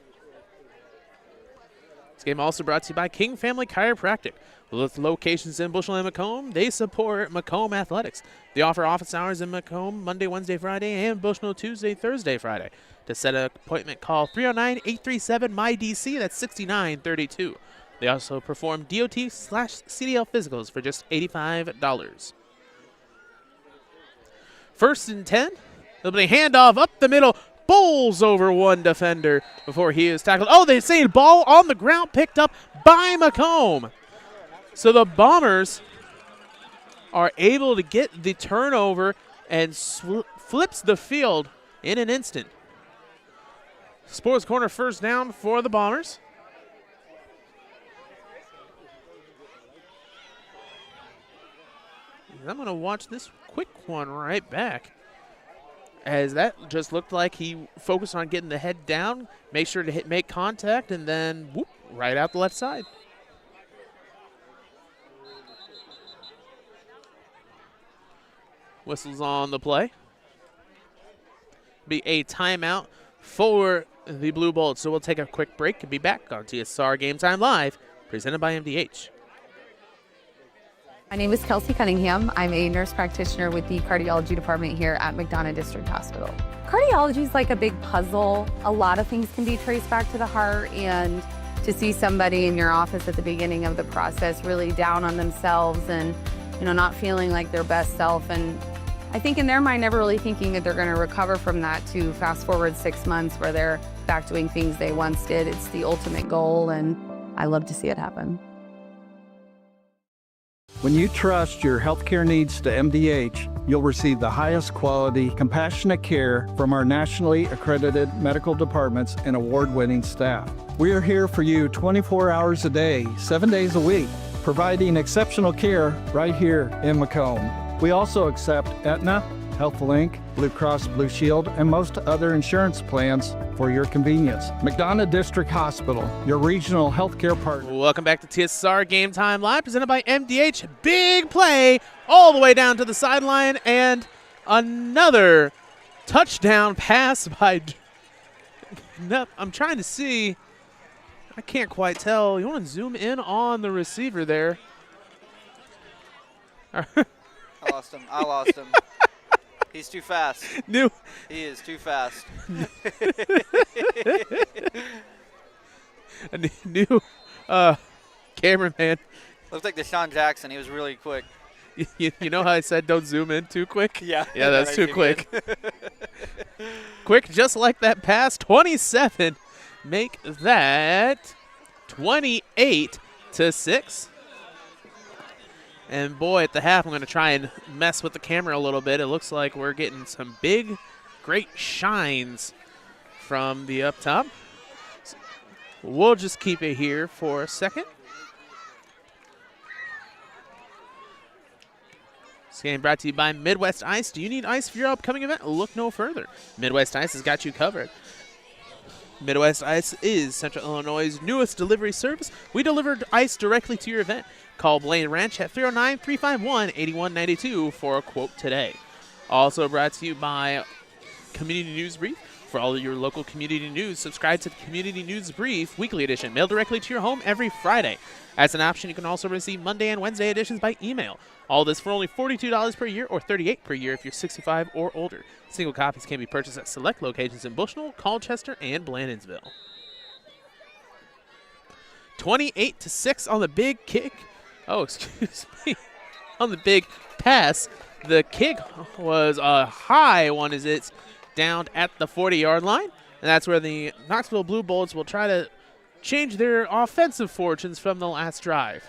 [SPEAKER 1] This game also brought to you by King Family Chiropractic. With locations in Bushnell and Macomb, they support Macomb athletics. They offer office hours in Macomb Monday, Wednesday, Friday, and Bushnell Tuesday, Thursday, Friday. To set an appointment, call 309-837-MyDC. That's 6932. They also perform DOT/CDL physicals for just $85. 1st and 10. There'll be a handoff up the middle. Bowls over one defender before he is tackled. Oh, they say ball on the ground picked up by Macomb. So the Bombers are able to get the turnover and flips the field in an instant. Sports Corner 1st down for the Bombers. I'm going to watch this quick one right back. as that just looked like he focused on getting the head down, make sure to make contact, and then whoop, right out the left side. Whistles on the play. Be a timeout for the Blue Bullets. So we'll take a quick break and be back on TSSR Game Time Live, presented by MDH.
[SPEAKER 9] My name is Kelsey Cunningham. I'm a nurse practitioner with the cardiology department here at McDonough District Hospital. Cardiology is like a big puzzle. A lot of things can be traced back to the heart, and to see somebody in your office at the beginning of the process really down on themselves and not feeling like their best self, and I think in their mind never really thinking that they're going to recover from that, to fast forward 6 months where they're back doing things they once did. It's the ultimate goal, and I love to see it happen.
[SPEAKER 8] When you trust your healthcare needs to MDH, you'll receive the highest quality, compassionate care from our nationally accredited medical departments and award-winning staff. We are here for you 24 hours a day, 7 days a week, providing exceptional care right here in Macomb. We also accept Aetna, HealthLink, Blue Cross Blue Shield, and most other insurance plans for your convenience. McDonough District Hospital, your regional healthcare partner.
[SPEAKER 1] Welcome back to TSSR Game Time Live, presented by MDH. Big play all the way down to the sideline, and another touchdown pass by... No, I'm trying to see. I can't quite tell. You want to zoom in on the receiver there.
[SPEAKER 10] I lost him. He's too fast. He is too fast.
[SPEAKER 1] A new cameraman.
[SPEAKER 10] Looked like Deshaun Jackson. He was really quick.
[SPEAKER 1] You know how I said don't zoom in too quick?
[SPEAKER 10] Yeah.
[SPEAKER 1] Yeah, that's too quick. Quick, just like that pass. 27. Make that 28-6. And boy, at the half, I'm going to try and mess with the camera a little bit. It looks like we're getting some big, great shines from the up top. So we'll just keep it here for a second. This game brought to you by Midwest Ice. Do you need ice for your upcoming event? Look no further. Midwest Ice has got you covered. Midwest Ice is Central Illinois' newest delivery service. We deliver ice directly to your event. Call Blaine Ranch at 309-351-8192 for a quote today. Also brought to you by Community News Brief. For all of your local community news, subscribe to the Community News Brief Weekly Edition, mailed directly to your home every Friday. As an option, you can also receive Monday and Wednesday editions by email. All this for only $42 per year or $38 per year if you're 65 or older. Single copies can be purchased at select locations in Bushnell, Colchester, and Blandonsville. 28-6 on the big kick. Oh, excuse me. On the big pass. The kick was a high one as it's down at the 40-yard line. And that's where the Knoxville Blue Bullets will try to change their offensive fortunes from the last drive.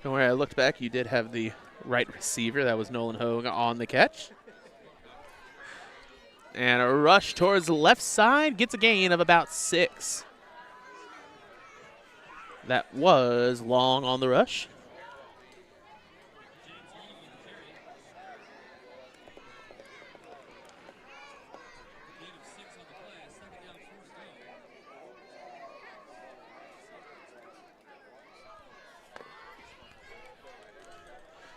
[SPEAKER 1] Don't worry, I looked back. You did have the right receiver. That was Nolan Hogue on the catch. And a rush towards the left side. Gets a gain of about 6. That was long on the rush.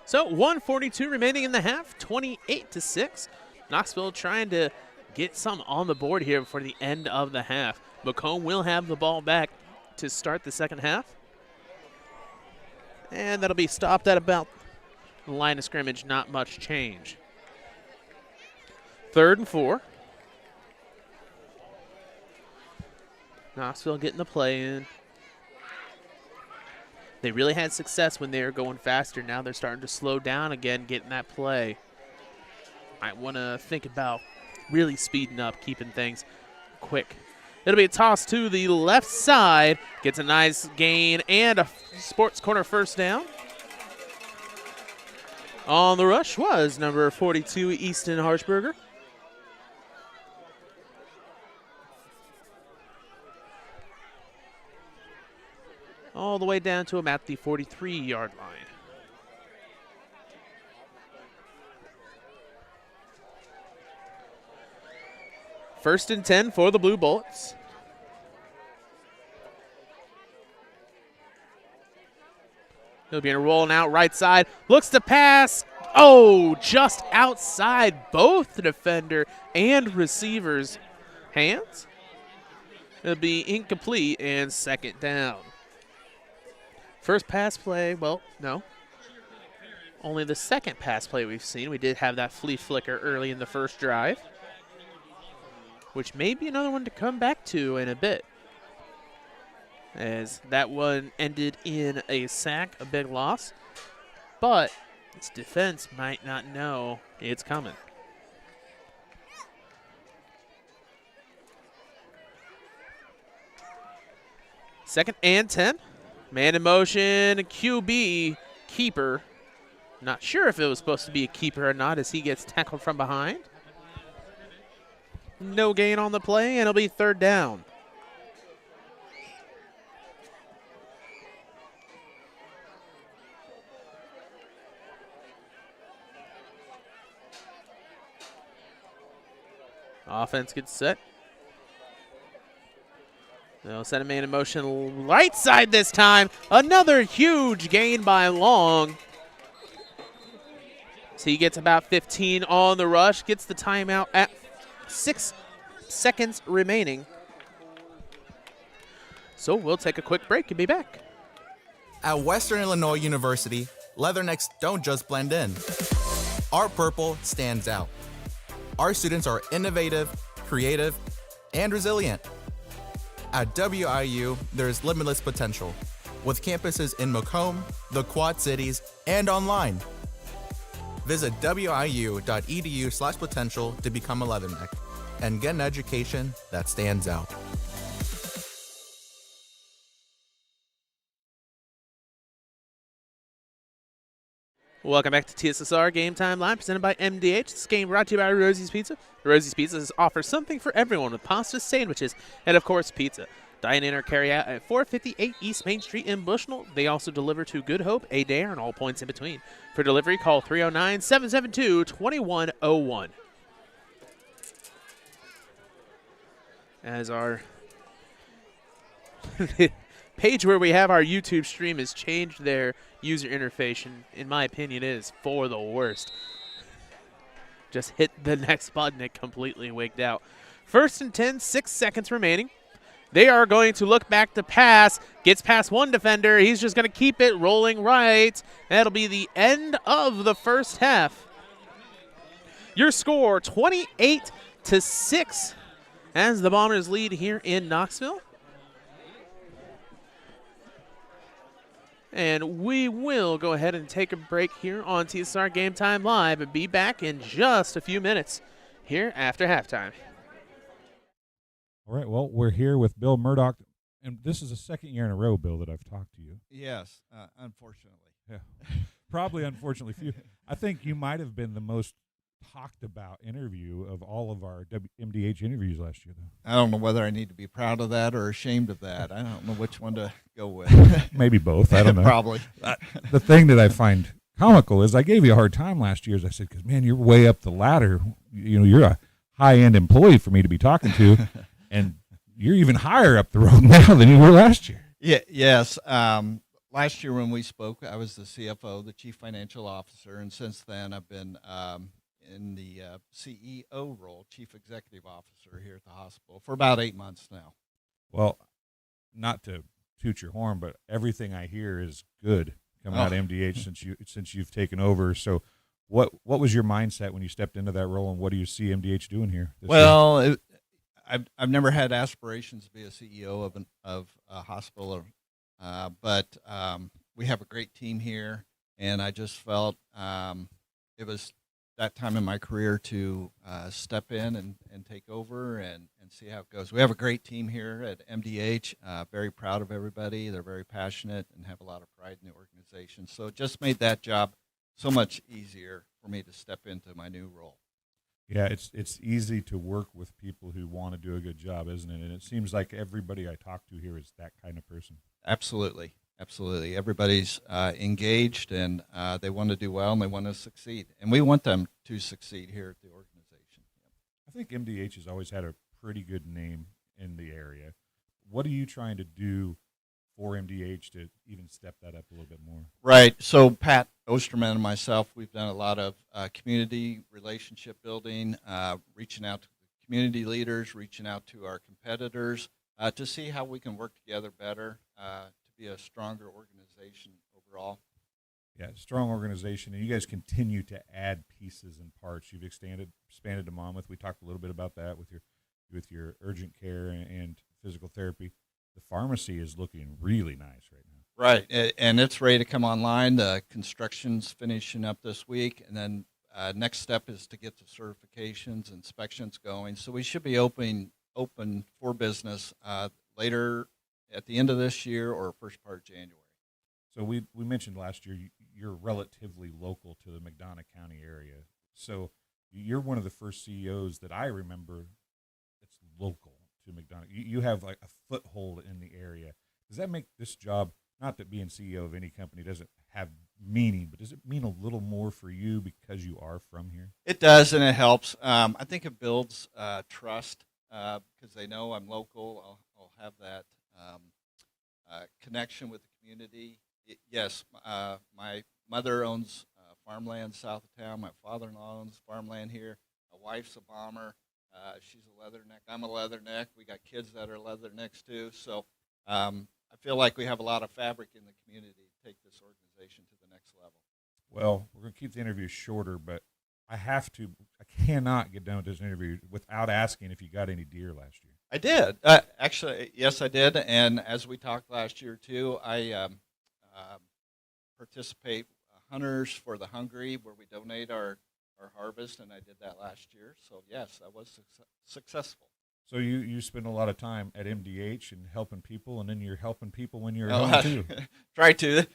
[SPEAKER 1] So 1:42 remaining in the half, 28-6. Knoxville trying to get some on the board here before the end of the half. Macomb will have the ball back to start the second half. And that'll be stopped at about the line of scrimmage, not much change. 3rd and 4. Knoxville getting the play in. They really had success when they were going faster. Now they're starting to slow down again, getting that play. Might want to think about really speeding up, keeping things quick. It'll be a toss to the left side. Gets a nice gain and a sports corner first down. On the rush was number 42, Easton Harshberger. All the way down to him at the 43-yard line. First and 10 for the Blue Bullets. He'll be rolling out right side. Looks to pass. Oh, just outside both the defender and receiver's hands. It'll be incomplete and second down. First pass play, well, no. Only the second pass play we've seen. We did have that flea flicker early in the first drive, which may be another one to come back to in a bit, as that one ended in a sack, a big loss, but its defense might not know it's coming. Second and 10. Man in motion, QB, keeper. Not sure if it was supposed to be a keeper or not as he gets tackled from behind. No gain on the play, and it'll be third down. Offense gets set. They'll set a man in motion right side this time. Another huge gain by Long. So he gets about 15 on the rush, gets the timeout at 6 seconds remaining. So we'll take a quick break and be back.
[SPEAKER 2] At Western Illinois University, Leathernecks don't just blend in. Our purple stands out. Our students are innovative, creative, and resilient. At WIU, there's limitless potential, with campuses in Macomb, the Quad Cities, and online. Visit wiu.edu/potential to become a Leatherneck and get an education that stands out.
[SPEAKER 1] Welcome back to TSSR Game Time Live, presented by MDH. This game brought to you by Rosie's Pizza. Rosie's Pizza offers something for everyone with pasta, sandwiches, and of course pizza. Dine in or carry out at 458 East Main Street in Bushnell. They also deliver to Good Hope, Adair, and all points in between. For delivery, call 309-772-2101. As our page where we have our YouTube stream has changed their user interface, and in my opinion, it is for the worst. Just hit the next button, it completely wigged out. First and 10, 6 seconds remaining. They are going to look back to pass. Gets past one defender. He's just going to keep it rolling right. That'll be the end of the first half. Your score, 28-6, as the Bombers lead here in Knoxville. And we will go ahead and take a break here on TSSR Game Time Live and be back in just a few minutes here after halftime.
[SPEAKER 11] All right, well, we're here with Bill Murdoch, and this is the second year in a row, Bill, that I've talked to you.
[SPEAKER 8] Yes, unfortunately.
[SPEAKER 11] Yeah, probably unfortunately for you. I think you might have been the most talked about interview of all of our MDH interviews last year, though.
[SPEAKER 8] I don't know whether I need to be proud of that or ashamed of that. I don't know which one to go with.
[SPEAKER 11] Maybe both. I don't know.
[SPEAKER 8] Probably.
[SPEAKER 11] The thing that I find comical is I gave you a hard time last year, as I said, because, man, you're way up the ladder. You know, you're a high-end employee for me to be talking to, and you're even higher up the road now than you were last year.
[SPEAKER 8] Yeah. Yes. Last year when we spoke, I was the CFO, the Chief Financial Officer, and since then I've been in the CEO role, Chief Executive Officer here at the hospital for about 8 months now.
[SPEAKER 11] Well, not to toot your horn, but everything I hear is good coming out of MDH since you've taken over. So what was your mindset when you stepped into that role, and what do you see MDH doing here?
[SPEAKER 8] Well, I've never had aspirations to be a CEO of a hospital, but we have a great team here, and I just felt it was that time in my career to step in and take over and see how it goes. We have a great team here at MDH. Very proud of everybody. They're very passionate and have a lot of pride in the organization. So it just made that job so much easier for me to step into my new role.
[SPEAKER 11] Yeah, it's easy to work with people who want to do a good job, isn't it? And it seems like everybody I talk to here is that kind of person.
[SPEAKER 8] Absolutely. Absolutely. Everybody's engaged, and they want to do well, and they want to succeed. And we want them to succeed here at the organization.
[SPEAKER 11] I think MDH has always had a pretty good name in the area. What are you trying to do for MDH to even step that up a little bit more?
[SPEAKER 8] Right. So Pat Osterman and myself, we've done a lot of community relationship building, reaching out to the community leaders, reaching out to our competitors to see how we can work together better to be a stronger organization overall.
[SPEAKER 11] Yeah, strong organization, and you guys continue to add pieces and parts. You've expanded to Monmouth. We talked a little bit about that with your urgent care and physical therapy. The pharmacy is looking really nice right now.
[SPEAKER 8] Right, and it's ready to come online. The construction's finishing up this week, and then next step is to get the certifications, inspections going. So we should be open for business later at the end of this year or first part of January.
[SPEAKER 11] So we mentioned last year you're relatively local to the McDonough County area. So you're one of the first CEOs that I remember that's local to McDonough. You have like a foothold in the area. Does that make this job, not that being CEO of any company doesn't have meaning, but does it mean a little more for you because you are from here?
[SPEAKER 8] It does, and it helps. I think it builds trust because they know I'm local. I'll have that connection with the community. Yes, my mother owns farmland south of town. My father-in-law owns farmland here. My wife's a bomber. She's a leatherneck. I'm a leatherneck. We got kids that are leathernecks too. So I feel like we have a lot of fabric in the community to take this organization to the next level.
[SPEAKER 11] Well, we're going to keep the interview shorter, but I cannot get done with this interview without asking if you got any deer last year.
[SPEAKER 8] I did. Actually, yes, I did. And as we talked last year too, I participate Hunters for the Hungry, where we donate our harvest, and I did that last year. So yes, I was successful.
[SPEAKER 11] So you spend a lot of time at MDH and helping people, and then you're helping people when you're at home too.
[SPEAKER 8] Try to.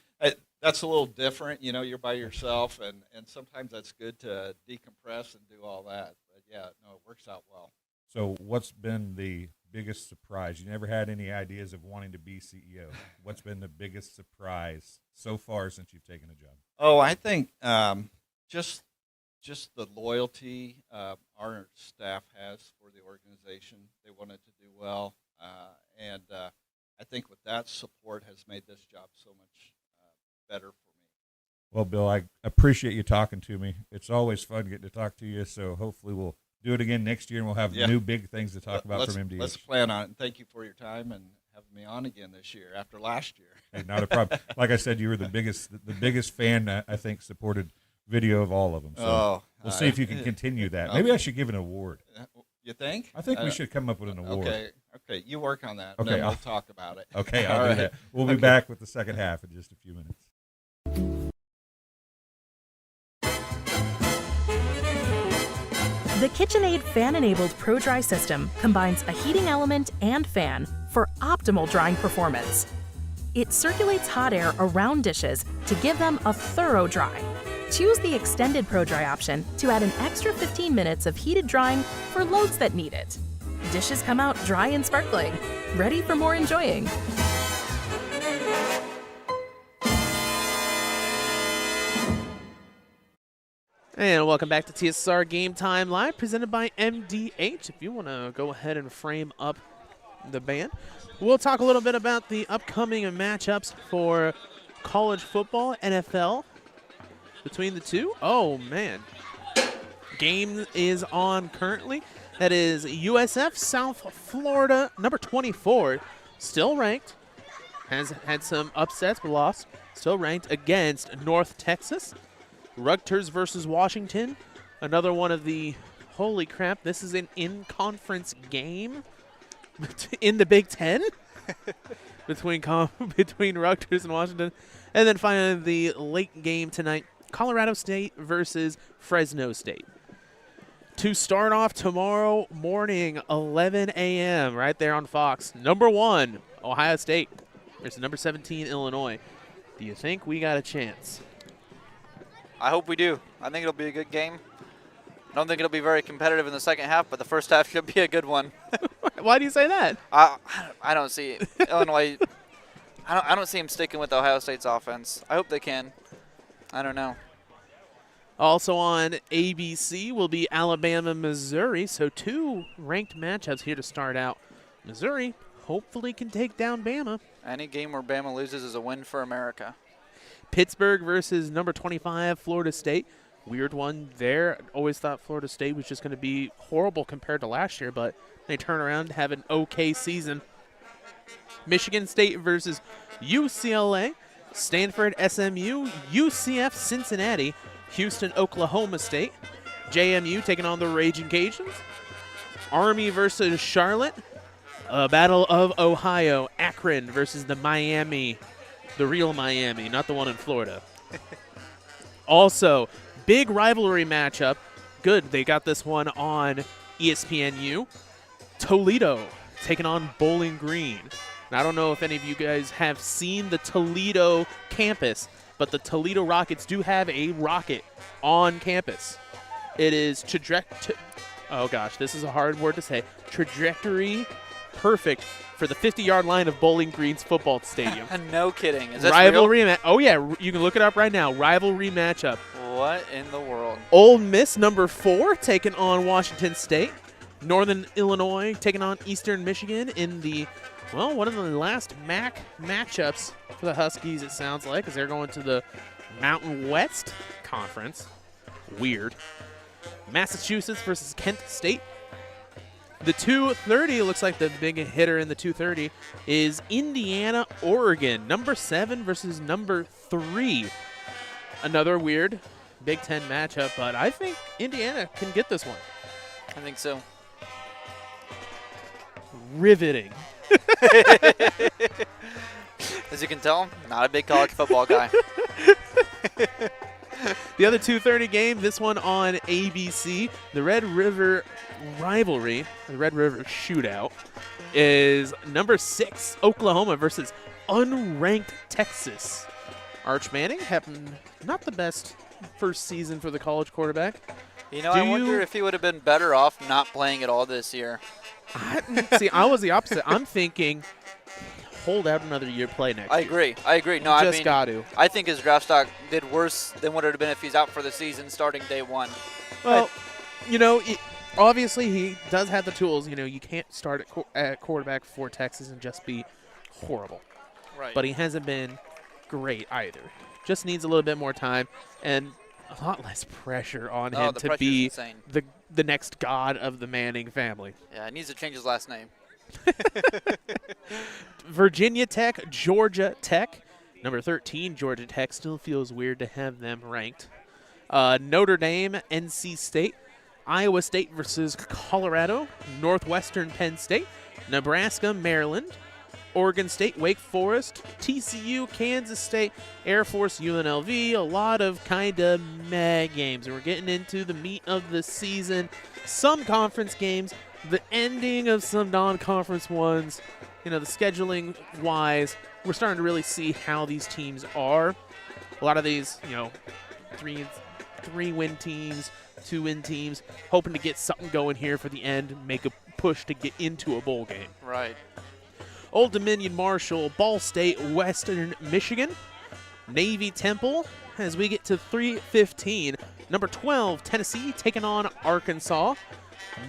[SPEAKER 8] That's a little different. You know, you're by yourself, and sometimes that's good to decompress and do all that. But yeah, no, it works out well.
[SPEAKER 11] So what's been the biggest surprise? You never had any ideas of wanting to be CEO. What's been the biggest surprise so far since you've taken a job?
[SPEAKER 8] Oh, I think just the loyalty our staff has for the organization. They want it to do well, and I think with that support has made this job so much better for me.
[SPEAKER 11] Well, Bill, I appreciate you talking to me. It's always fun getting to talk to you, so hopefully we'll do it again next year, and we'll have new big things to talk about from MDH.
[SPEAKER 8] Let's plan on it, and thank you for your time and having me on again this year after last year.
[SPEAKER 11] Hey, not a problem. Like I said, you were the biggest fan, I think, supported video of all of them. So we'll see if you can continue that. Maybe I should give an award.
[SPEAKER 8] You think?
[SPEAKER 11] I think we should come up with an award.
[SPEAKER 8] Okay, you work on that,
[SPEAKER 11] okay,
[SPEAKER 8] and then we'll talk about it.
[SPEAKER 11] Okay, I'll do that. We'll be back with the second half in just a few minutes.
[SPEAKER 3] The KitchenAid fan-enabled Pro Dry system combines a heating element and fan for optimal drying performance. It circulates hot air around dishes to give them a thorough dry. Choose the extended Pro Dry option to add an extra 15 minutes of heated drying for loads that need it. Dishes come out dry and sparkling, ready for more enjoying.
[SPEAKER 1] And welcome back to TSSR Game Time Live, presented by MDH. If you want to go ahead and frame up the band, we'll talk a little bit about the upcoming matchups for college football, NFL, between the two. Oh, man. Game is on currently. That is USF South Florida, number 24, still ranked. Has had some upsets but lost. Still ranked against North Texas. Rutgers versus Washington, another one of the, holy crap, this is an in-conference game in the Big Ten between Rutgers and Washington. And then finally the late game tonight, Colorado State versus Fresno State. To start off tomorrow morning, 11 a.m., right there on Fox. Number 1, Ohio State versus number 17, Illinois. Do you think we got a chance?
[SPEAKER 10] I hope we do. I think it'll be a good game. I don't think it'll be very competitive in the second half, but the first half should be a good one.
[SPEAKER 1] Why do you say that?
[SPEAKER 10] I don't see Illinois. I don't see him sticking with Ohio State's offense. I hope they can. I don't know.
[SPEAKER 1] Also on ABC will be Alabama, Missouri. So 2 ranked matchups here to start out. Missouri hopefully can take down Bama.
[SPEAKER 10] Any game where Bama loses is a win for America.
[SPEAKER 1] Pittsburgh versus number 25, Florida State. Weird one there. Always thought Florida State was just going to be horrible compared to last year, but they turn around and have an okay season. Michigan State versus UCLA. Stanford, SMU. UCF, Cincinnati. Houston, Oklahoma State. JMU taking on the Raging Cajuns. Army versus Charlotte. Battle of Ohio. Akron versus the Miami. The real Miami, not the one in Florida. Also, big rivalry matchup. Good, they got this one on ESPNU. Toledo taking on Bowling Green. And I don't know if any of you guys have seen the Toledo campus, but the Toledo Rockets do have a rocket on campus. It is oh gosh, this is a hard word to say. Trajectory perfect for the 50-yard line of Bowling Green's football stadium.
[SPEAKER 10] No kidding. Is this
[SPEAKER 1] rivalry
[SPEAKER 10] real?
[SPEAKER 1] Oh yeah, you can look it up right now. Rivalry matchup.
[SPEAKER 10] What in the world?
[SPEAKER 1] Ole Miss, number 4, taking on Washington State. Northern Illinois taking on Eastern Michigan in the, well, one of the last MAC matchups for the Huskies, it sounds like, as they're going to the Mountain West Conference. Weird. Massachusetts versus Kent State. The 2:30, looks like the big hitter in the 2:30 is Indiana, Oregon. Number 7 versus number 3. Another weird Big Ten matchup, but I think Indiana can get this one.
[SPEAKER 10] I think so.
[SPEAKER 1] Riveting.
[SPEAKER 10] As you can tell, not a big college football guy.
[SPEAKER 1] The other 2:30 game, this one on ABC, the Red River rivalry, the Red River shootout, is number 6, Oklahoma versus unranked Texas. Arch Manning having not the best first season for the college quarterback.
[SPEAKER 10] You know, I wonder if he would have been better off not playing at all this year.
[SPEAKER 1] See, I was the opposite. I'm thinking hold out another year, play next year.
[SPEAKER 10] I agree. No,
[SPEAKER 1] just got to.
[SPEAKER 10] I think his draft stock did worse than what it would have been if he's out for the season starting day 1.
[SPEAKER 1] Well, you know, obviously he does have the tools. You know, you can't start at quarterback for Texas and just be horrible.
[SPEAKER 10] Right.
[SPEAKER 1] But he hasn't been great either. Just needs a little bit more time and a lot less pressure on him to be the next god of the Manning family.
[SPEAKER 10] Yeah, he needs to change his last name.
[SPEAKER 1] Virginia Tech, Georgia Tech. Number 13, Georgia Tech. Still feels weird to have them ranked. Notre Dame, NC State. Iowa State versus Colorado. Northwestern, Penn State. Nebraska, Maryland. Oregon State, Wake Forest. TCU, Kansas State. Air Force, UNLV. A lot of kind of meh games. And we're getting into the meat of the season. Some conference games. The ending of some non-conference ones, you know, the scheduling-wise, we're starting to really see how these teams are. A lot of these, you know, three-win teams, 2-win teams, hoping to get something going here for the end, make a push to get into a bowl game.
[SPEAKER 10] Right.
[SPEAKER 1] Old Dominion, Marshall, Ball State, Western Michigan, Navy, Temple, as we get to 3:15. Number 12, Tennessee, taking on Arkansas.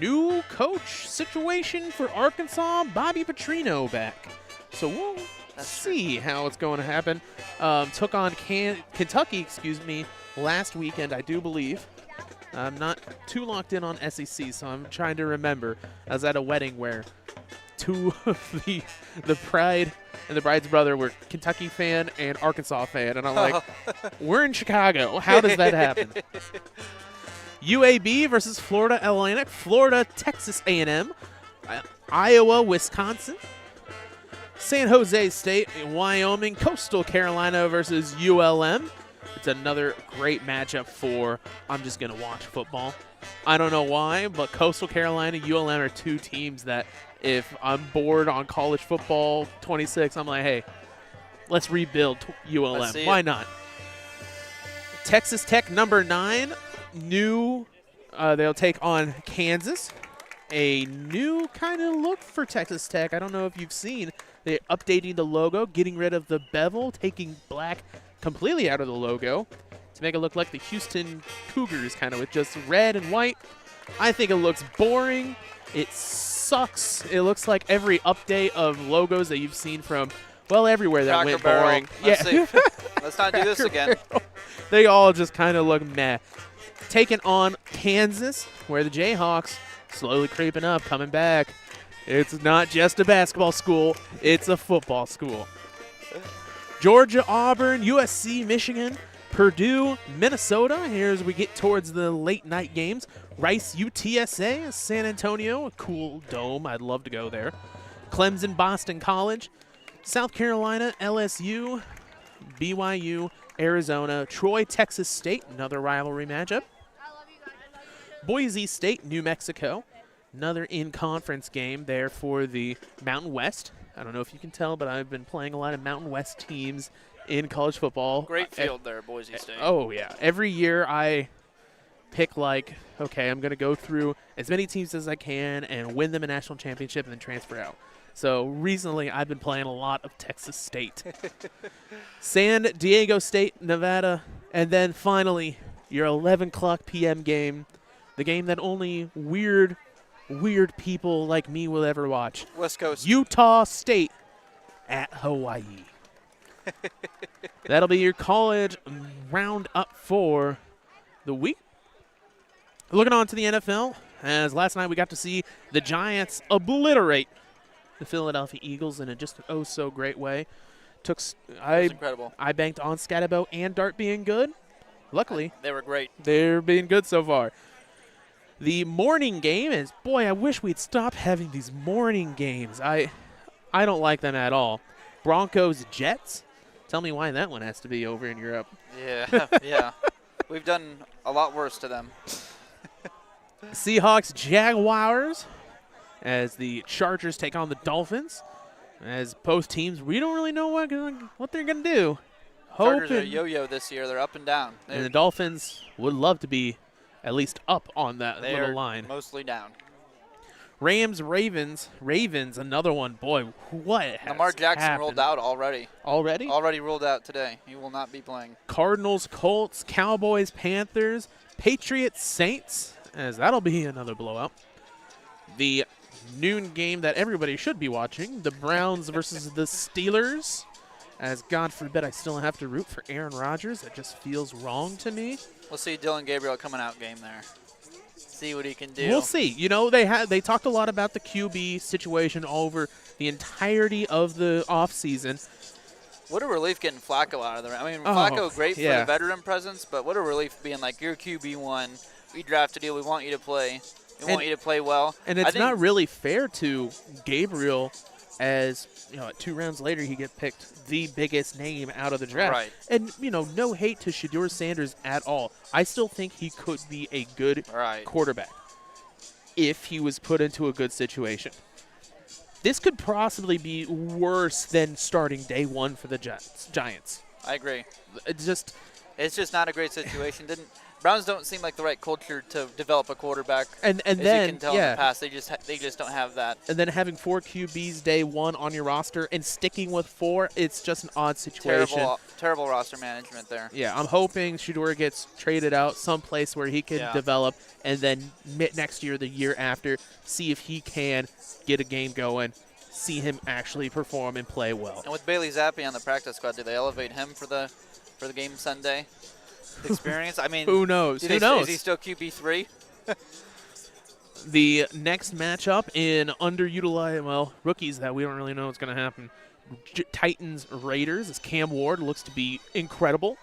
[SPEAKER 1] New coach situation for Arkansas, Bobby Petrino back. So we'll see how it's going to happen. Took on Kentucky, last weekend, I do believe. I'm not too locked in on SEC, so I'm trying to remember. I was at a wedding where two of the bride and the bride's brother were Kentucky fan and Arkansas fan, and I'm like, we're in Chicago. How does that happen? UAB versus Florida Atlantic, Florida, Texas A&M, Iowa, Wisconsin, San Jose State, Wyoming, Coastal Carolina versus ULM, It's another great matchup for I'm just going to watch football. I don't know why, but Coastal Carolina, ULM are two teams that if I'm bored on college football 26, I'm like, hey, let's rebuild ULM. Why not? Texas Tech number 9, they'll take on Kansas. A new kind of look for Texas Tech. I don't know if you've seen. They're updating the logo, getting rid of the bevel, taking black completely out of the logo to make it look like the Houston Cougars, kind of with just red and white. I think it looks boring. It sucks. It looks like every update of logos that you've seen from, well, everywhere that
[SPEAKER 10] Cracker
[SPEAKER 1] went
[SPEAKER 10] Barrel.
[SPEAKER 1] boring.
[SPEAKER 10] Let's see. Let's not do this again.
[SPEAKER 1] They all just kind of look meh. Taking on Kansas, where the Jayhawks slowly creeping up, coming back. It's not just a basketball school, it's a football school. Georgia, Auburn, USC, Michigan, Purdue, Minnesota. Here's we get towards the late night games. Rice, UTSA, San Antonio, a cool dome. I'd love to go there. Clemson, Boston College, South Carolina, LSU, BYU, Arizona, Troy, Texas State, another rivalry matchup. Boise State, New Mexico, another in-conference game there for the Mountain West. I don't know if you can tell, but I've been playing a lot of Mountain West teams in college football.
[SPEAKER 10] Great field there, Boise State.
[SPEAKER 1] Oh, yeah. Every year I pick like, okay, I'm going to go through as many teams as I can and win them a national championship and then transfer out. So recently I've been playing a lot of Texas State. San Diego State, Nevada, and then finally your 11 o'clock p.m. game, the game that only weird people like me will ever watch.
[SPEAKER 10] West Coast.
[SPEAKER 1] Utah State at Hawaii. That'll be your college roundup for the week. Looking on to the NFL, as last night we got to see the Giants obliterate the Philadelphia Eagles in a just so great way.
[SPEAKER 10] Incredible.
[SPEAKER 1] I banked on Scatterbo and Dart being good. Luckily,
[SPEAKER 10] they were great.
[SPEAKER 1] They're being good so far. The morning game is, boy, I wish we'd stop having these morning games. I don't like them at all. Broncos, Jets. Tell me why that one has to be over in Europe.
[SPEAKER 10] Yeah, yeah. We've done a lot worse to them.
[SPEAKER 1] Seahawks, Jaguars, as the Chargers take on the Dolphins. As both teams, we don't really know what they're going to do.
[SPEAKER 10] Chargers are yo-yo this year. They're up and down.
[SPEAKER 1] And the Dolphins would love to be at least up on that little line.
[SPEAKER 10] Mostly down.
[SPEAKER 1] Rams, Ravens, another one. Boy, what has
[SPEAKER 10] Lamar Jackson
[SPEAKER 1] happened?
[SPEAKER 10] rolled out already.
[SPEAKER 1] Already?
[SPEAKER 10] Already ruled out today. He will not be playing.
[SPEAKER 1] Cardinals, Colts, Cowboys, Panthers, Patriots, Saints, as that'll be another blowout. The noon game that everybody should be watching, the Browns versus the Steelers. As God forbid I still have to root for Aaron Rodgers. That just feels wrong to me.
[SPEAKER 10] We'll see Dylan Gabriel coming out game there. See what he can do.
[SPEAKER 1] We'll see. You know, they talked a lot about the QB situation over the entirety of the offseason.
[SPEAKER 10] What a relief getting Flacco out of there. I mean, Flacco, great for the veteran presence, but what a relief being like, you're QB1. We drafted you. We want you to play. We want you to play well.
[SPEAKER 1] And it's not really fair to Gabriel as, you know, 2 rounds later he gets picked the biggest name out of the draft.
[SPEAKER 10] Right.
[SPEAKER 1] And, you know, no hate to Shedeur Sanders at all. I still think he could be a good quarterback if he was put into a good situation. This could possibly be worse than starting day one for the Giants.
[SPEAKER 10] I agree.
[SPEAKER 1] It's just
[SPEAKER 10] not a great situation. Browns don't seem like the right culture to develop a quarterback.
[SPEAKER 1] And
[SPEAKER 10] as
[SPEAKER 1] then,
[SPEAKER 10] you can tell in the past, they just don't have that.
[SPEAKER 1] And then having 4 QBs day one on your roster and sticking with 4, it's just an odd situation.
[SPEAKER 10] Terrible roster management there.
[SPEAKER 1] Yeah, I'm hoping Shedeur gets traded out someplace where he can develop, and then next year, the year after, see if he can get a game going, see him actually perform and play well.
[SPEAKER 10] And with Bailey Zappi on the practice squad, do they elevate him for the game Sunday? Experience? I mean,
[SPEAKER 1] who knows? Who knows?
[SPEAKER 10] Is he still QB3?
[SPEAKER 1] The next matchup in underutilized, rookies that we don't really know what's going to happen. Titans Raiders, as Cam Ward looks to be incredible.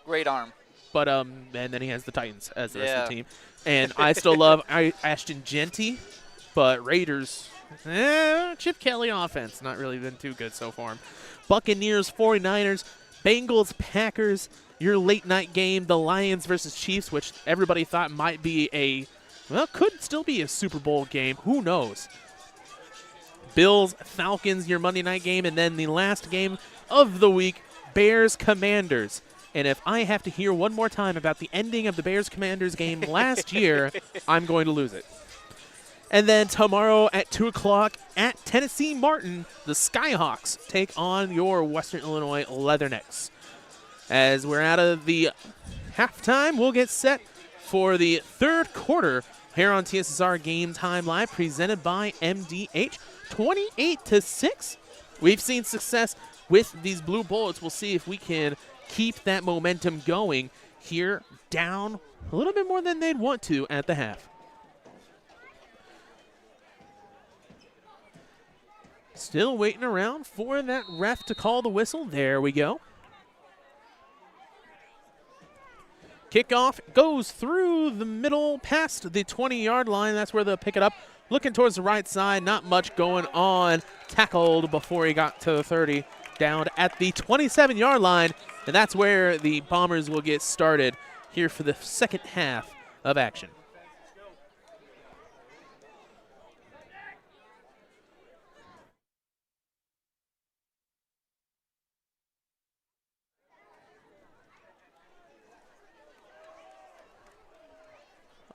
[SPEAKER 10] Great arm.
[SPEAKER 1] But and then he has the Titans as the rest of the team. And I still love Ashton Genty, but Raiders, Chip Kelly offense, not really been too good so far. Buccaneers, 49ers, Bengals, Packers, your late night game, the Lions versus Chiefs, which everybody thought might be could still be a Super Bowl game. Who knows? Bills, Falcons, your Monday night game, and then the last game of the week, Bears, Commanders. And if I have to hear one more time about the ending of the Bears-Commanders game last year, I'm going to lose it. And then tomorrow at 2 o'clock at Tennessee Martin, the Skyhawks take on your Western Illinois Leathernecks. As we're out of the halftime, we'll get set for the third quarter here on TSSR Game Time Live, presented by MDH. 28-6. We've seen success with these Blue Bullets. We'll see if we can keep that momentum going here, down a little bit more than they'd want to at the half. Still waiting around for that ref to call the whistle. There we go. Kickoff goes through the middle past the 20-yard line. That's where they'll pick it up. Looking towards the right side, not much going on. Tackled before he got to the 30, down at the 27-yard line. And that's where the Bombers will get started here for the second half of action.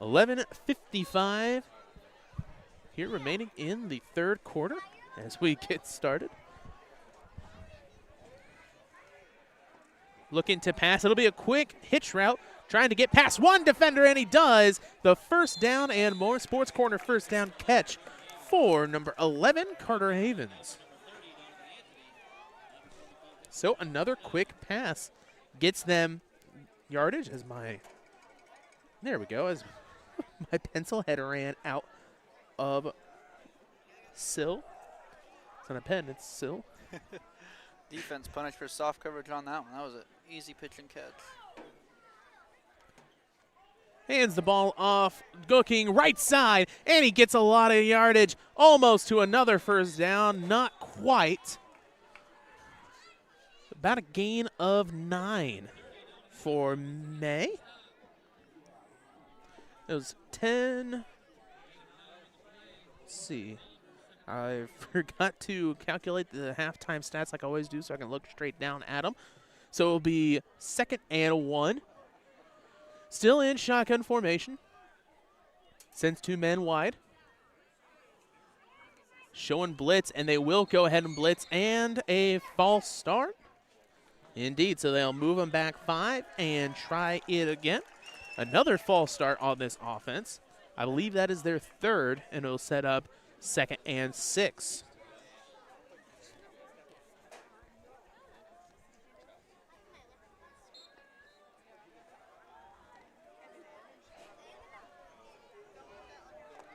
[SPEAKER 1] $11:55 here remaining in the third quarter as we get started. Looking to pass. It'll be a quick hitch route, trying to get past one defender, and he does. The first down and more. Sports Corner first down catch for number 11, Carter Havens. So another quick pass gets them yardage as there we go, as my pencil head ran out of sill. It's not a pen, it's sill.
[SPEAKER 10] Defense punished for soft coverage on that one. That was an easy pitch and catch.
[SPEAKER 1] Hands the ball off, looking right side, and he gets a lot of yardage, almost to another first down. Not quite. About a gain of 9 for May. It was 10. Let's see. I forgot to calculate the halftime stats like I always do so I can look straight down at them. So it'll be 2nd and 1. Still in shotgun formation. Sends 2 men wide. Showing blitz, and they will go ahead and blitz, and a false start. Indeed, so they'll move them back 5 and try it again. Another false start on this offense. I believe that is their 3rd, and it'll set up 2nd and 6.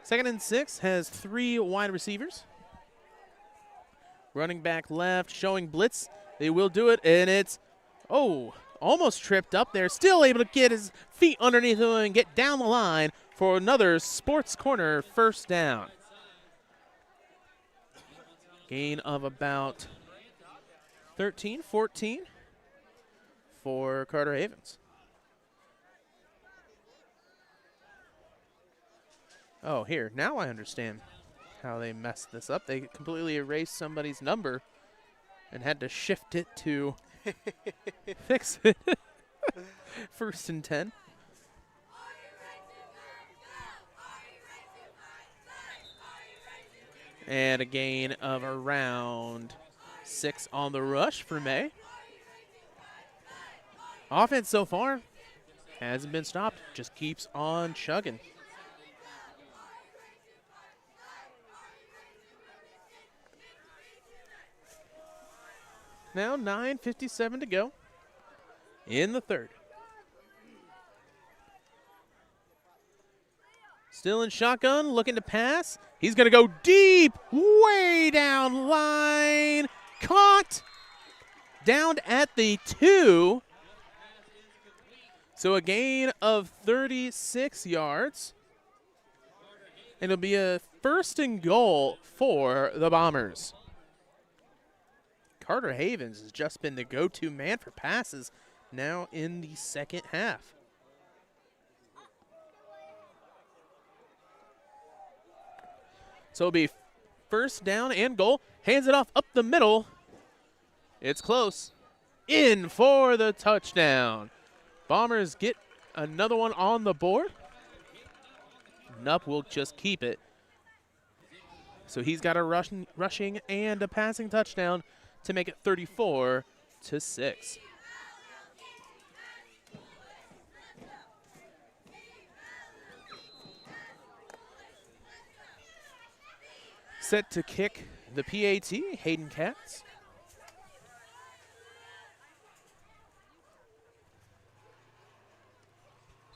[SPEAKER 1] Second and 6 has 3 wide receivers. Running back left, showing blitz. They will do it, and it's, almost tripped up there. Still able to get his feet underneath him and get down the line for another Sports Corner first down. Gain of about 13, 14 for Carter Havens. Oh, here. Now I understand how they messed this up. They completely erased somebody's number and had to shift it to fix it. 1st and 10. And a gain of around 6 on the rush for May. Offense so far hasn't been stopped. Just keeps on chugging. Now 9:57 to go in the 3rd. Still in shotgun, looking to pass. He's going to go deep, way down line. Caught down at the 2. So a gain of 36 yards. And it'll be a 1st and goal for the Bombers. Carter Havens has just been the go-to man for passes now in the second half. So it'll be first down and goal. Hands it off up the middle. It's close. In for the touchdown. Bombers get another one on the board. Nupp will just keep it. So he's got a rushing and a passing touchdown to make it 34-6. Set to kick the PAT, Hayden Katz.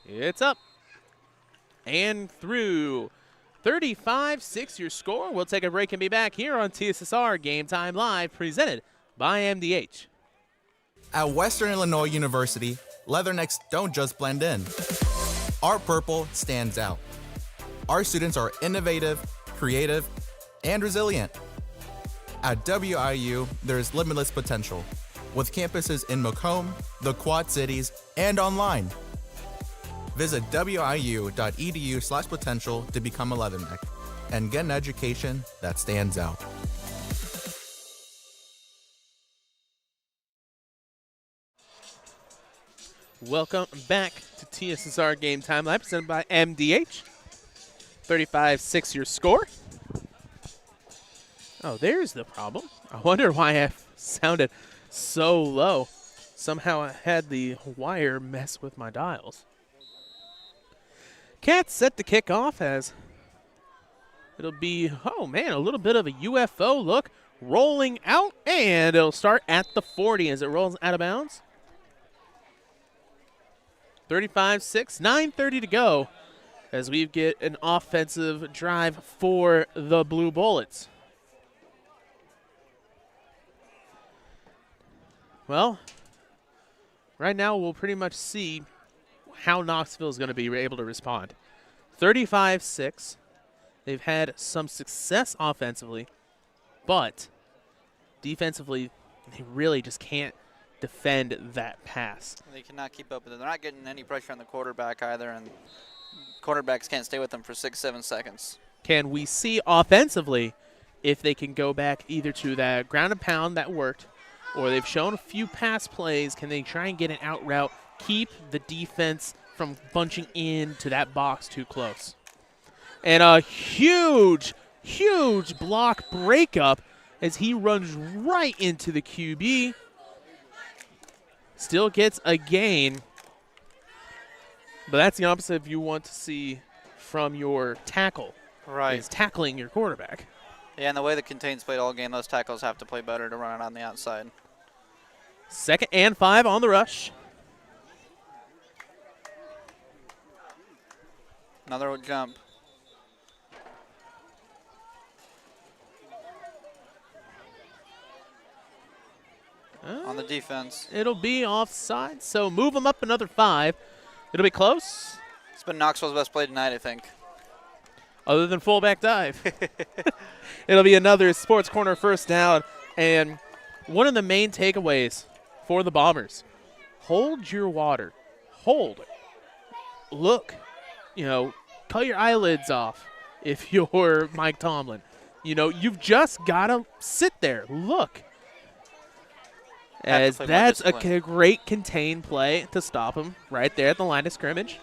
[SPEAKER 1] It's up and through. 35-6 your score. We'll take a break and be back here on TSSR Game Time Live, presented by MDH.
[SPEAKER 2] At Western Illinois University, leathernecks don't just blend in. Our purple stands out. Our students are innovative, creative, and resilient. At WIU, there's limitless potential, with campuses in Macomb, the Quad Cities, and online. Visit wiu.edu/potential to become a leatherneck and get an education that stands out.
[SPEAKER 1] Welcome back to TSSR Game Time Live, presented by MDH. 35-6 your score. Oh, there's the problem. I wonder why I sounded so low. Somehow I had the wire mess with my dials. Cats set to kick off as it'll be, oh man, a little bit of a UFO look. Rolling out, and it'll start at the 40 as it rolls out of bounds. 35-6, 9:30 to go as we get an offensive drive for the Blue Bullets. Well, right now we'll pretty much see how Knoxville is going to be able to respond. 35-6. They've had some success offensively, but defensively, they really just can't defend that pass.
[SPEAKER 10] They cannot keep up with it. They're not getting any pressure on the quarterback either, and quarterbacks can't stay with them for 6-7 seconds.
[SPEAKER 1] Can we see offensively if they can go back either to that ground and pound that worked, or they've shown a few pass plays, can they try and get an out route, keep the defense from bunching into that box too close? And a huge, huge block breakup as he runs right into the QB. Still gets a gain. But that's the opposite of you want to see from your tackle.
[SPEAKER 10] Right.
[SPEAKER 1] Is tackling your quarterback.
[SPEAKER 10] Yeah, and the way the contain's played all game, those tackles have to play better to run it on the outside.
[SPEAKER 1] 2nd and 5 on the rush.
[SPEAKER 10] Another jump. On the defense.
[SPEAKER 1] It'll be offside, so move them up another 5. It'll be close.
[SPEAKER 10] It's been Knoxville's best play tonight, I think.
[SPEAKER 1] Other than fullback dive. It'll be another Sports Corner first down. And one of the main takeaways for the Bombers, hold your water. Hold. Look. You know, cut your eyelids off if you're Mike Tomlin. You know, you've just got to sit there. Look. As that's a great contained play to stop him right there at the line of scrimmage.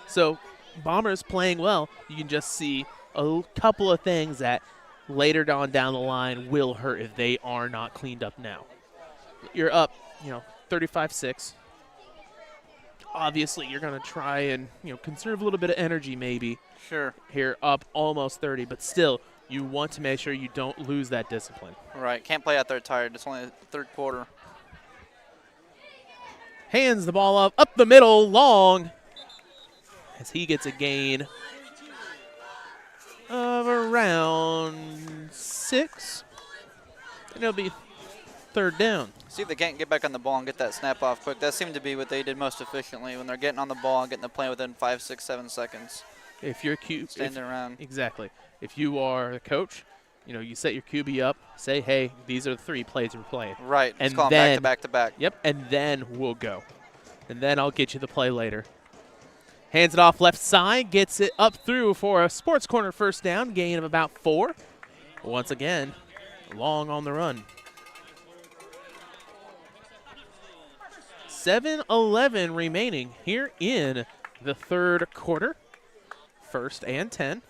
[SPEAKER 1] So, Bombers playing well. You can just see a couple of things that later on down the line will hurt if they are not cleaned up now. You're up, 35-6. Obviously, you're going to try and, conserve a little bit of energy maybe.
[SPEAKER 10] Sure.
[SPEAKER 1] Here, up almost 30, but still, you want to make sure you don't lose that discipline.
[SPEAKER 10] Right. Can't play out there tired. It's only the third quarter.
[SPEAKER 1] Hands the ball up the middle, long, as he gets a gain of around 6. And it'll be third down.
[SPEAKER 10] See if they can't get back on the ball and get that snap off quick. That seemed to be what they did most efficiently when they're getting on the ball and getting the play within 5, 6, 7 seconds.
[SPEAKER 1] If you're cute,
[SPEAKER 10] standing around.
[SPEAKER 1] Exactly. If you are the coach, you set your QB up, say, hey, these are the 3 plays we're playing.
[SPEAKER 10] Right.
[SPEAKER 1] And
[SPEAKER 10] call
[SPEAKER 1] then,
[SPEAKER 10] back to back to back.
[SPEAKER 1] Yep, and then we'll go. And then I'll get you the play later. Hands it off left side, gets it up through for a sports corner first down, gain of about 4. Once again, long on the run. 7:11 remaining here in the third quarter. 1st and 10.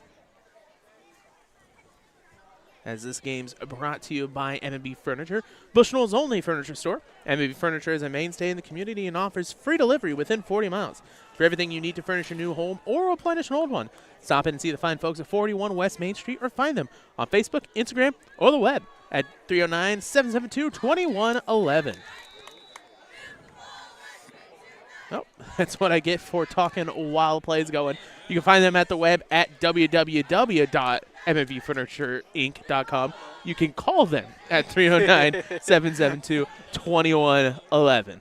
[SPEAKER 1] As this game's brought to you by M&B Furniture, Bushnell's only furniture store. M&B Furniture is a mainstay in the community and offers free delivery within 40 miles. For everything you need to furnish your new home or replenish an old one, stop in and see the fine folks at 41 West Main Street or find them on Facebook, Instagram, or the web at 309-772-2111. Oh, that's what I get for talking while the play's going. You can find them at the web at www.mvfurniturinc.com. You can call them at 309-772-2111.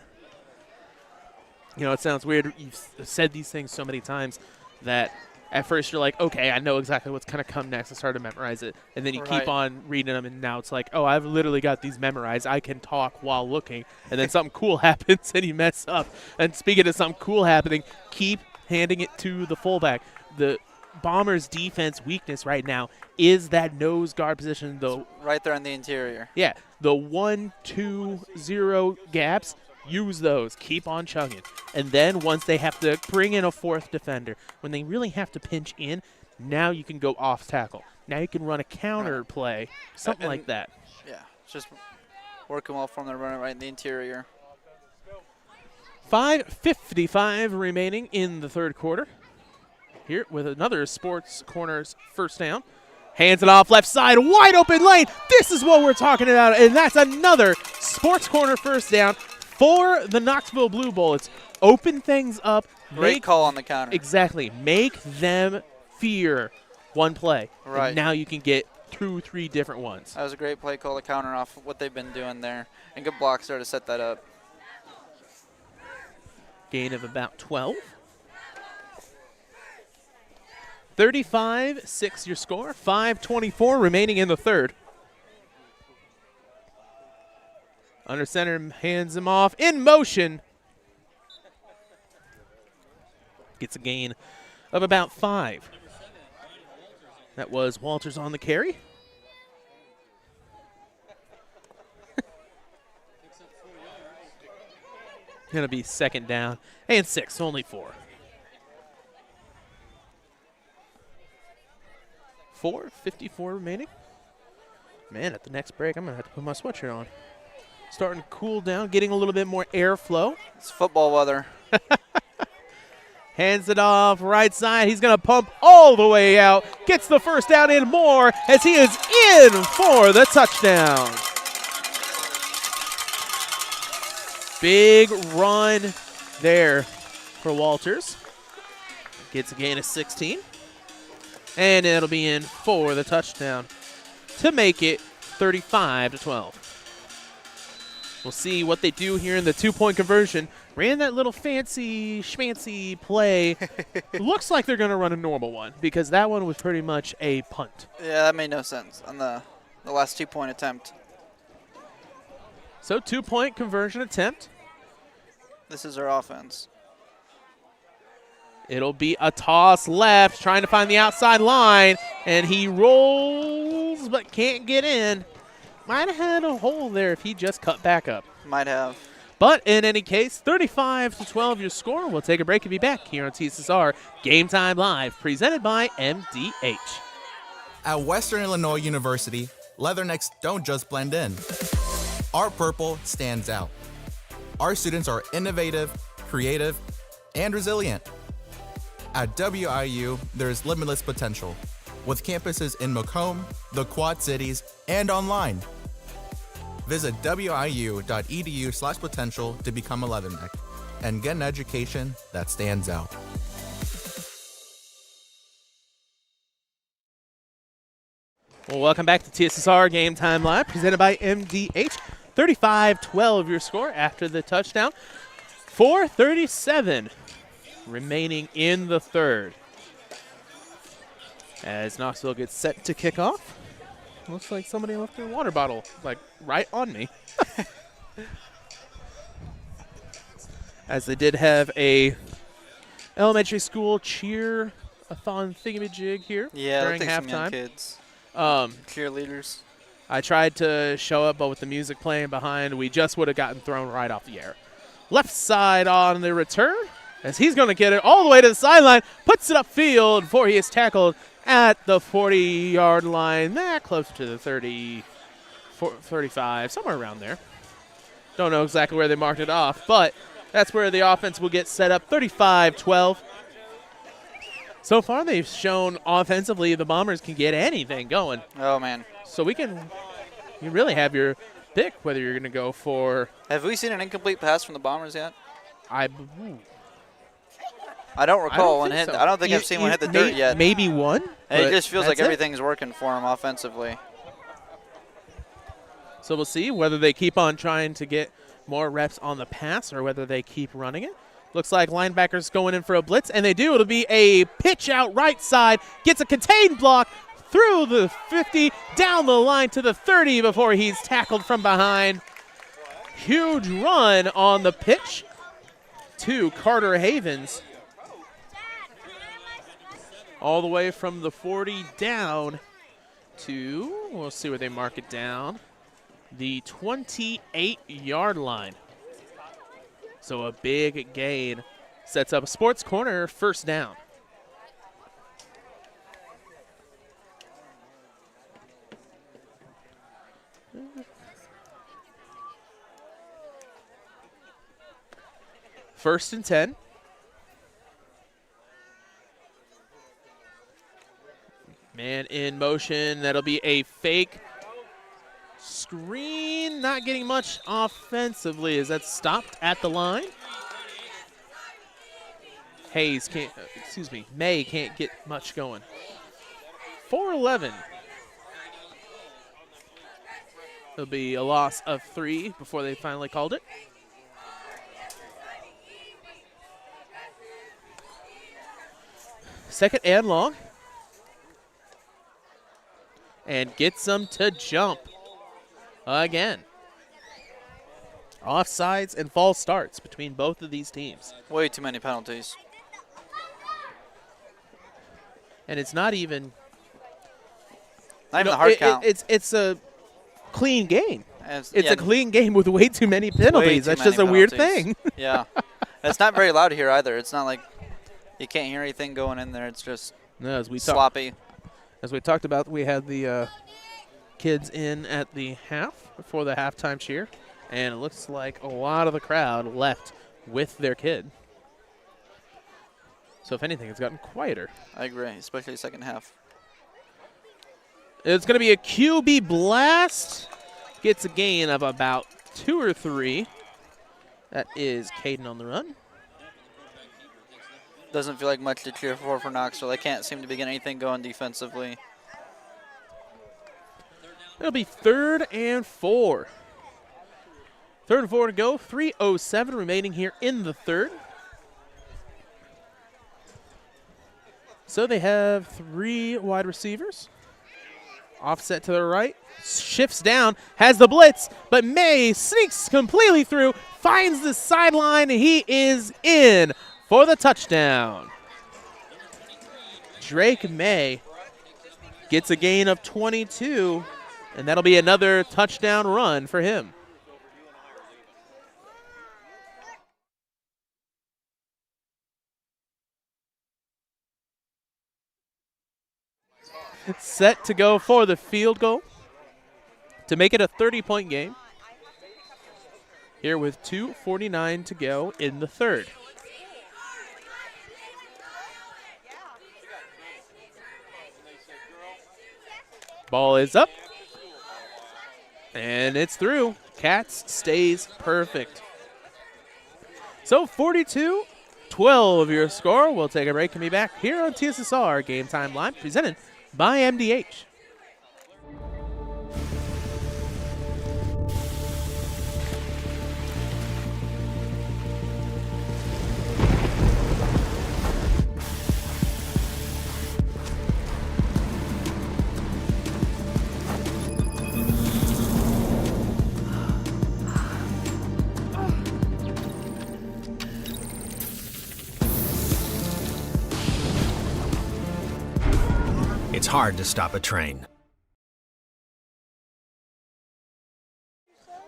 [SPEAKER 1] It sounds weird. You've said these things so many times that at first you're like, okay, I know exactly what's going to come next. I started to memorize it. And then you keep on reading them, and now it's like, oh, I've literally got these memorized. I can talk while looking. And then something cool happens, and you mess up. And speaking of something cool happening, keep handing it to the fullback. The Bombers' defense weakness right now is that nose guard position.
[SPEAKER 10] Right there in the interior.
[SPEAKER 1] Yeah, the 1-2-0 gaps. Use those. Keep on chugging. And then once they have to bring in a 4th defender, when they really have to pinch in, now you can go off tackle. Now you can run a counter play, something like that.
[SPEAKER 10] Yeah, it's just working well for them to run it right in the interior.
[SPEAKER 1] 5:55 remaining in the third quarter. Here with another Sports Corners first down. Hands it off left side, wide open lane. This is what we're talking about, and that's another Sports Corner first down for the Knoxville Blue Bullets. Open things up.
[SPEAKER 10] Great call on the counter.
[SPEAKER 1] Exactly. Make them fear one play.
[SPEAKER 10] Right.
[SPEAKER 1] And now you can get 2-3 different ones.
[SPEAKER 10] That was a great play call to counter off what they've been doing there. And good blocks there to set that up.
[SPEAKER 1] Gain of about 12. 35-6 your score. 5:24 remaining in the third. Under center, hands him off. In motion. Gets a gain of about 5. That was Walters on the carry. Going to be 2nd down and 6, only 4. 4:54 remaining. Man, at the next break, I'm going to have to put my sweatshirt on. Starting to cool down, getting a little bit more airflow.
[SPEAKER 10] It's football weather.
[SPEAKER 1] Hands it off right side. He's going to pump all the way out. Gets the first down and more as he is in for the touchdown. Big run there for Walters. Gets a gain of 16. And it'll be in for the touchdown to make it 35-12. We'll see what they do here in the 2-point conversion. Ran that little fancy schmancy play. Looks like they're going to run a normal one because that one was pretty much a punt.
[SPEAKER 10] Yeah, that made no sense on the last 2-point attempt.
[SPEAKER 1] So 2-point conversion attempt.
[SPEAKER 10] This is our offense.
[SPEAKER 1] It'll be a toss left, trying to find the outside line, and he rolls but can't get in. Might have had a hole there if he just cut back up.
[SPEAKER 10] Might have.
[SPEAKER 1] But in any case, 35-12 your score. We'll take a break and be back here on TSSR Game Time Live, presented by MDH.
[SPEAKER 2] At Western Illinois University, leathernecks don't just blend in. Our purple stands out. Our students are innovative, creative, and resilient. At WIU, there's limitless potential, with campuses in Macomb, the Quad Cities, and online. Visit wiu.edu/potential to become a leatherneck and get an education that stands out.
[SPEAKER 1] Well, welcome back to TSSR Game Time Live, presented by MDH. 35-12 your score after the touchdown. 4:37 remaining in the third. As Knoxville gets set to kick off. looks like somebody left their water bottle, like, right on me. As they did have a elementary school cheer-a-thon thingamajig here during halftime.
[SPEAKER 10] Some young kids. Cheerleaders.
[SPEAKER 1] I tried to show up, but with the music playing behind, we just would have gotten thrown right off the air. Left side on the return, as he's going to get it all the way to the sideline, puts it upfield before he is tackled at the 40-yard line, close to the 30, 35, somewhere around there. Don't know exactly where they marked it off, but that's where the offense will get set up, 35-12. So far, they've shown offensively the Bombers can get anything going.
[SPEAKER 10] Oh, man.
[SPEAKER 1] So you really have your pick whether you're going to go for.
[SPEAKER 10] Have we seen an incomplete pass from the Bombers yet?
[SPEAKER 1] I
[SPEAKER 10] don't recall one hit. So. I don't think I've seen one hit the dirt yet.
[SPEAKER 1] Maybe one.
[SPEAKER 10] It just feels like everything's working for them offensively.
[SPEAKER 1] So we'll see whether they keep on trying to get more reps on the pass or whether they keep running it. Looks like linebackers going in for a blitz, and they do. It'll be a pitch out right side. Gets a contained block through the 50, down the line to the 30 before he's tackled from behind. Huge run on the pitch to Carter Havens. All the way from the 40 down to, we'll see where they mark it down, the 28-yard line. So a big gain sets up a Sports Corner first down. First and 10. Man in motion. That'll be a fake screen. Not getting much offensively. Is that stopped at the line? May can't get much going. 4-11. There'll be a loss of 3 before they finally called it. Second and long. And gets them to jump again. Offsides and false starts between both of these teams.
[SPEAKER 10] Way too many penalties.
[SPEAKER 1] And it's not even
[SPEAKER 10] the hard count.
[SPEAKER 1] It's a clean game. It's a clean game with way too many penalties. That's just a weird thing.
[SPEAKER 10] Yeah. It's not very loud here either. It's not like you can't hear anything going in there. It's just sloppy.
[SPEAKER 1] As we talked about, we had the kids in at the half before the halftime cheer, and it looks like a lot of the crowd left with their kid. So if anything, it's gotten quieter.
[SPEAKER 10] I agree, especially the second half.
[SPEAKER 1] It's going to be a QB blast. Gets a gain of about 2 or 3. That is Caden on the run.
[SPEAKER 10] Doesn't feel like much to cheer for Knoxville. They can't seem to be getting anything going defensively.
[SPEAKER 1] It'll be 3rd and 4. 3rd and 4 to go. 3:07 remaining here in the third. So they have 3 wide receivers. Offset to the right. Shifts down. Has the blitz. But May sneaks completely through. Finds the sideline. He is in for the touchdown. Drake May gets a gain of 22, and that'll be another touchdown run for him. Set to go for the field goal to make it a 30-point game. Here with 2:49 to go in the third. Ball is up, and it's through. Cats stays perfect. So 42-12 your score. We'll take a break and be back here on TSSR Game Time Live, presented by MDH.
[SPEAKER 6] It's hard to stop a train.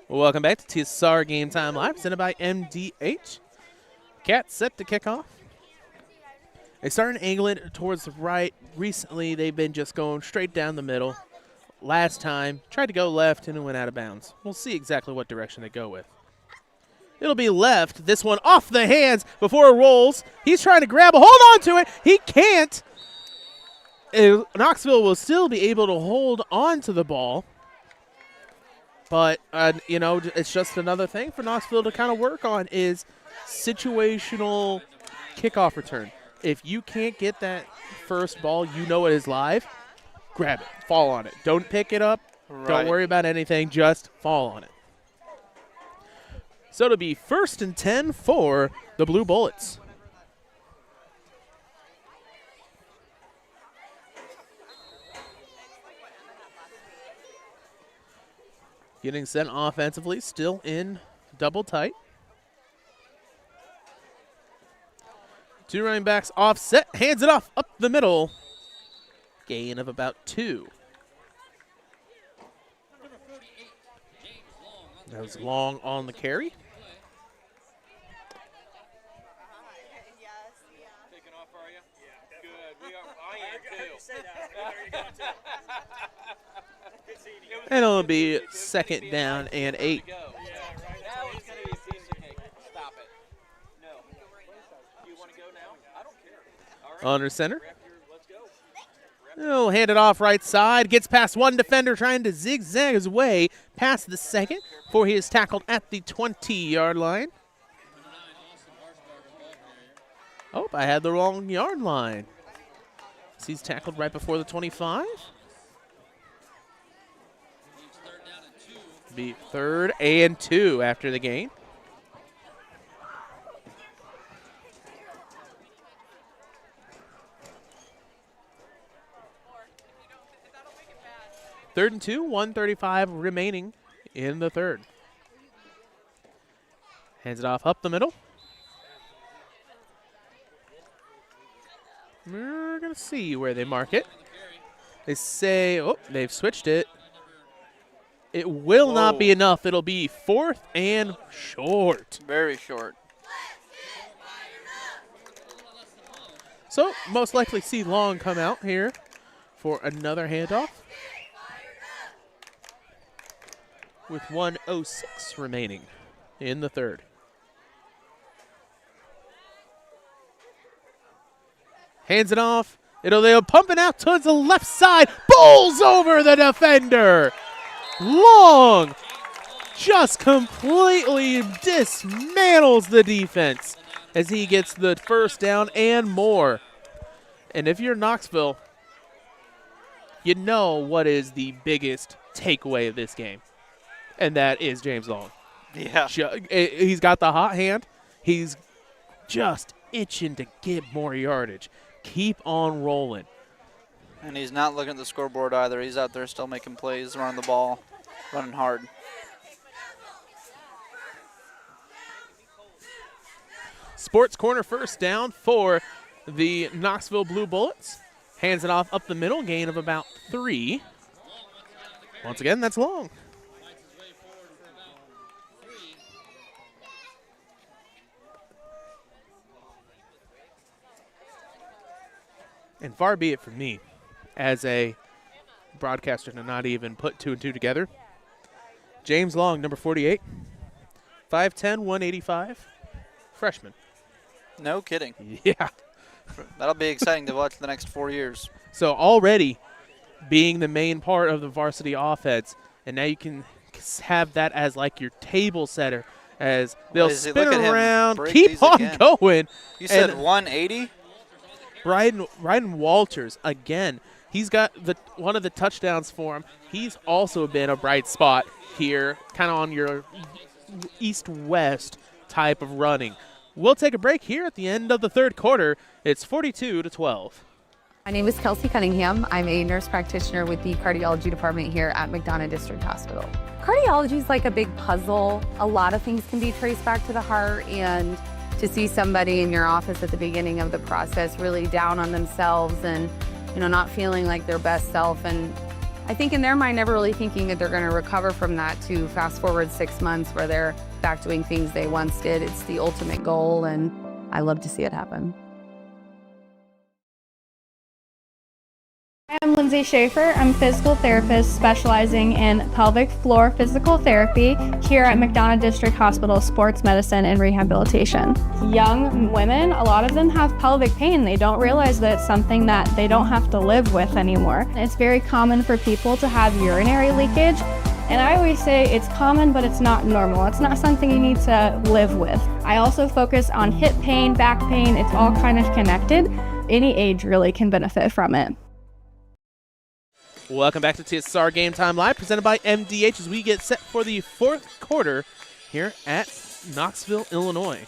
[SPEAKER 1] Welcome back to TSSR Game Time Live, presented by MDH. Cats set to kick off. They started angling towards the right. Recently, they've been just going straight down the middle. Last time, tried to go left and it went out of bounds. We'll see exactly what direction they go with. It'll be left. This one off the hands before it rolls. He's trying to grab a hold on to it. He can't. Knoxville will still be able to hold on to the ball. But, you know, it's just another thing for Knoxville to kind of work on is situational kickoff return. If you can't get that first ball, you know it is live, grab it, fall on it. Don't pick it up. Right. Don't worry about anything. Just fall on it. So it'll be 1st and 10 for the Blue Bullets. Getting sent offensively, still in double tight. 2 running backs offset, hands it off up the middle. Gain of about 2. That was Long on the carry. And it'll be 2nd down and 8. Under center. He'll hand it off right side. Gets past one defender trying to zigzag his way past the second before he is tackled at the 20-yard line. Oh, I had the wrong yard line. So he's tackled right before the 25. Be 3rd and 2 after the gain. Third and 2, 1:35 remaining in the third. Hands it off up the middle. We're going to see where they mark it. They say, oh, they've switched it. It will not be enough. It'll be 4th and short.
[SPEAKER 10] Very short.
[SPEAKER 1] So most likely see Long come out here for another handoff. With 1:06 remaining in the third. Hands it off. They'll pump it out towards the left side. Bowls over the defender. Long just completely dismantles the defense as he gets the first down and more. And if you're Knoxville, you know what is the biggest takeaway of this game. And that is James Long.
[SPEAKER 10] Yeah.
[SPEAKER 1] He's got the hot hand. He's just itching to get more yardage. Keep on rolling.
[SPEAKER 10] And he's not looking at the scoreboard either. He's out there still making plays, running the ball, running hard.
[SPEAKER 1] Sports corner first down for the Knoxville Blue Bullets. Hands it off up the middle, gain of about 3. Once again, that's Long. And far be it from me, as a broadcaster, to not even put 2 and 2 together. James Long, number 48, 5'10", 185, freshman.
[SPEAKER 10] No kidding.
[SPEAKER 1] Yeah.
[SPEAKER 10] That'll be exciting to watch the next 4 years.
[SPEAKER 1] So already being the main part of the varsity offense, and now you can have that as like your table setter, as they'll spin around, keep on going.
[SPEAKER 10] You said 180?
[SPEAKER 1] Bryden Walters, again, he's got one of the touchdowns for him. He's also been a bright spot here, kind of on your east-west type of running. We'll take a break here at the end of the third quarter. It's 42-12.
[SPEAKER 9] My name is Kelsey Cunningham. I'm a nurse practitioner with the cardiology department here at McDonough District Hospital. Cardiology is like a big puzzle. A lot of things can be traced back to the heart, and to see somebody in your office at the beginning of the process really down on themselves and not feeling like their best self. And I think in their mind, never really thinking that they're going to recover from that, to fast forward 6 months where they're back doing things they once did. It's the ultimate goal, and I love to see it happen.
[SPEAKER 12] I'm Lindsay Schaefer. I'm a physical therapist specializing in pelvic floor physical therapy here at McDonough District Hospital Sports Medicine and Rehabilitation. Young women, a lot of them have pelvic pain. They don't realize that it's something that they don't have to live with anymore. It's very common for people to have urinary leakage. And I always say it's common, but it's not normal. It's not something you need to live with. I also focus on hip pain, back pain. It's all kind of connected. Any age really can benefit from it.
[SPEAKER 1] Welcome back to TSSR Game Time Live, presented by MDH, as we get set for the fourth quarter here at Knoxville, Illinois.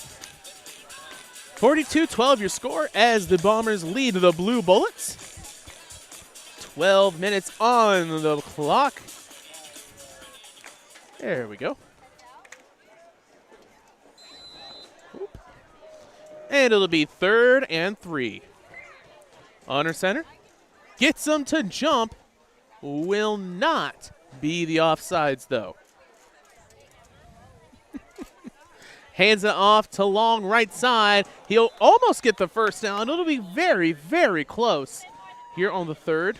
[SPEAKER 1] 42-12 your score as the Bombers lead the Blue Bullets. 12 minutes on the clock. There we go. And it'll be 3rd and 3. Honor center gets them to jump. Will not be the offsides, though. Hands it off to Long, right side. He'll almost get the first down. It'll be very, very close here on the 3rd.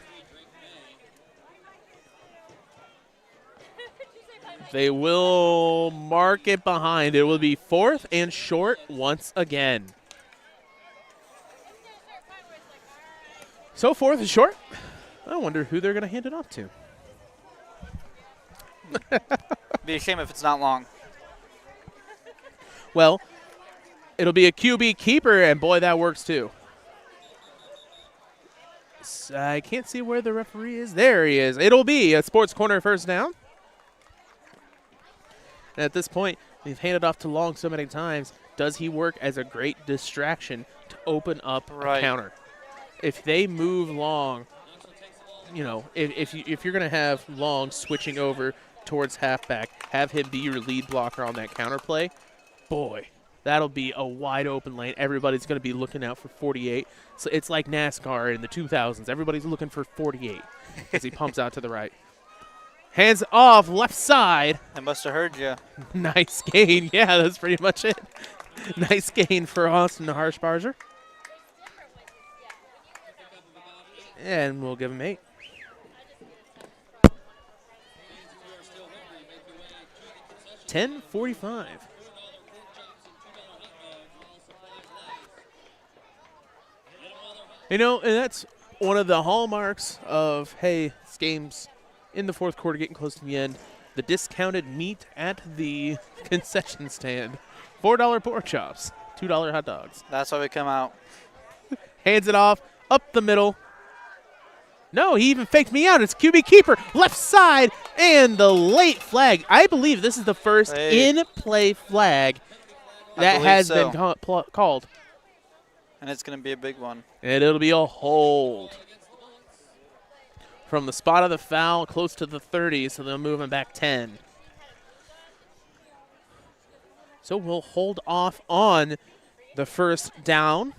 [SPEAKER 1] They will mark it behind. It will be 4th and short once again. So 4th and short. I wonder who they're going to hand it off to.
[SPEAKER 10] Be a shame if it's not long.
[SPEAKER 1] Well, it'll be a QB keeper, and boy, that works too. I can't see where the referee is. There he is. It'll be a sports corner first down. And at this point, we've handed off to Long so many times. Does he work as a great distraction to open up a counter? If they move Long, you know, if you're going to have Long switching over towards halfback, have him be your lead blocker on that counter play, boy, that'll be a wide open lane. Everybody's going to be looking out for 48. So it's like NASCAR in the 2000s. Everybody's looking for 48 as he pumps out to the right. Hands off, left side.
[SPEAKER 10] I must have heard you.
[SPEAKER 1] Nice gain. Yeah, that's pretty much it. Nice gain for Austin Harshbarger. And we'll give him 8. $10:45. You know, and that's one of the hallmarks of, hey, this game's in the fourth quarter, getting close to the end. The discounted meat at the concession stand. $4 pork chops, $2 hot dogs.
[SPEAKER 10] That's why we come out.
[SPEAKER 1] Hands it off, up the middle. No, he even faked me out. It's QB keeper, left side, and the late flag. I believe this is the first in-play flag that has been called.
[SPEAKER 10] And it's going to be a big one.
[SPEAKER 1] And it'll be a hold. From the spot of the foul, close to the 30, so they'll move him back 10. So we'll hold off on the first down.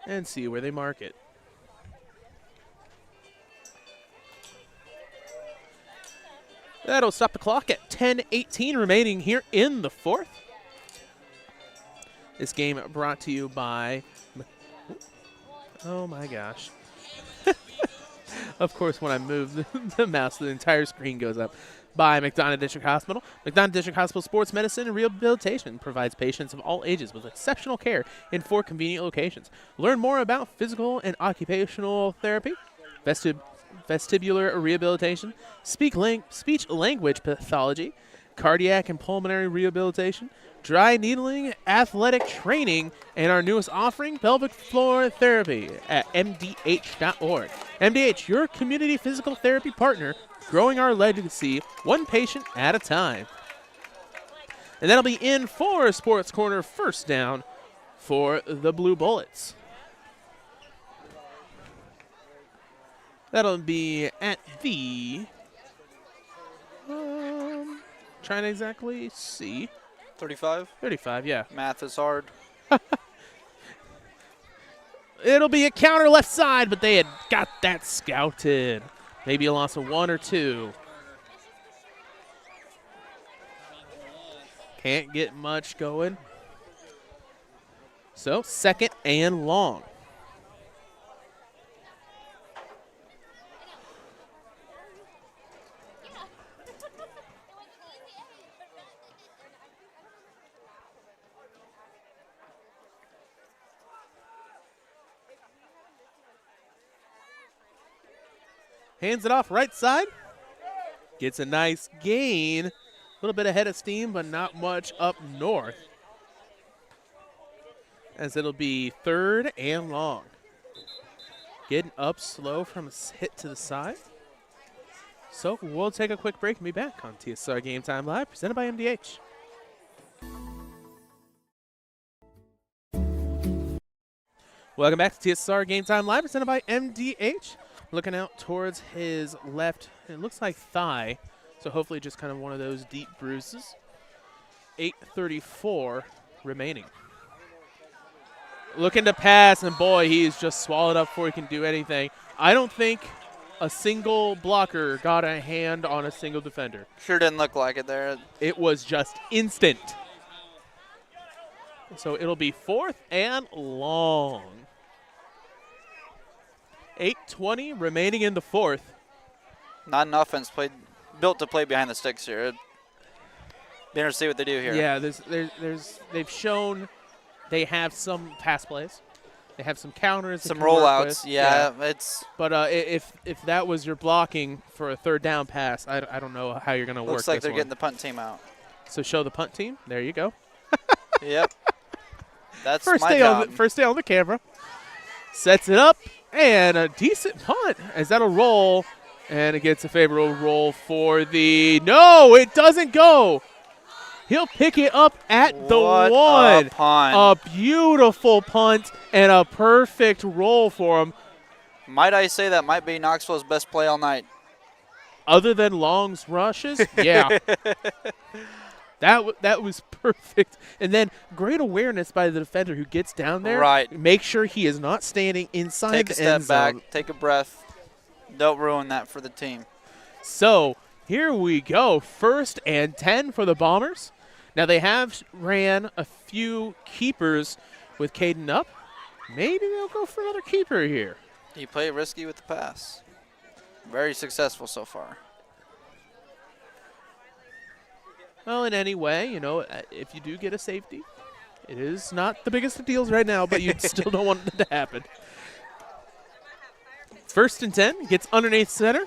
[SPEAKER 1] And see where they mark it. That'll stop the clock at 10:18 remaining here in the fourth. This game brought to you by, oh my gosh. Of course, when I move the mouse, the entire screen goes up. By McDonough District Hospital. McDonough District Hospital Sports Medicine and Rehabilitation provides patients of all ages with exceptional care in 4 convenient locations. Learn more about physical and occupational therapy, vestibular rehabilitation, speech language pathology, cardiac and pulmonary rehabilitation, dry needling, athletic training, and our newest offering, pelvic floor therapy at MDH.org. MDH, your community physical therapy partner, growing our legacy one patient at a time. And that'll be in for Sports Corner first down for the Blue Bullets. That'll be at the, trying to exactly see.
[SPEAKER 10] 35?
[SPEAKER 1] 35, yeah.
[SPEAKER 10] Math is hard.
[SPEAKER 1] It'll be a counter left side, but they had got that scouted. Maybe a loss of 1 or 2. Can't get much going. So, second and long. Hands it off right side. Gets a nice gain. A little bit ahead of steam, but not much up north. As it'll be third and long. Getting up slow from a hit to the side. So we'll take a quick break and be back on TSSR Game Time Live, presented by MDH. Welcome back to TSSR Game Time Live, presented by MDH. Looking out towards his left, it looks like thigh, so hopefully just kind of one of those deep bruises. 8:34 remaining. Looking to pass, and boy, he's just swallowed up before he can do anything. I don't think a single blocker got a hand on a single defender.
[SPEAKER 10] Sure didn't look like it there.
[SPEAKER 1] It was just instant. So it'll be fourth and long. 8:20 remaining in the fourth.
[SPEAKER 10] Not an offense built to play behind the sticks here. Be interested to see what they do here.
[SPEAKER 1] Yeah, they've shown they have some pass plays. They have some counters.
[SPEAKER 10] Some rollouts. Yeah, it's.
[SPEAKER 1] But if that was your blocking for a third down pass, I don't know how you're going to work.
[SPEAKER 10] Looks like
[SPEAKER 1] this
[SPEAKER 10] they're
[SPEAKER 1] one.
[SPEAKER 10] getting the punt team out.
[SPEAKER 1] So show the punt team. There you go.
[SPEAKER 10] Yep. That's
[SPEAKER 1] first
[SPEAKER 10] my
[SPEAKER 1] day
[SPEAKER 10] job.
[SPEAKER 1] First day on the camera. Sets it up. And a decent punt as that'll roll. And it gets a favorable roll for the. No, it doesn't go. He'll pick it up at the
[SPEAKER 10] What
[SPEAKER 1] one.
[SPEAKER 10] A punt.
[SPEAKER 1] A beautiful punt and a perfect roll for him.
[SPEAKER 10] Might I say that might be Knoxville's best play all night?
[SPEAKER 1] Other than Long's rushes? Yeah. That was perfect. And then great awareness by the defender who gets down there.
[SPEAKER 10] Right.
[SPEAKER 1] Make sure he is not standing inside the end zone.
[SPEAKER 10] Take a step back. Take a breath. Don't ruin that for the team.
[SPEAKER 1] So here we go. 1st and 10 for the Bombers. Now they have ran a few keepers with Caden up. Maybe they'll go for another keeper here.
[SPEAKER 10] He played risky with the pass. Very successful so far.
[SPEAKER 1] Well, in any way, you know, if you do get a safety, it is not the biggest of deals right now, but you still don't want it to happen. 1st and 10, gets underneath center.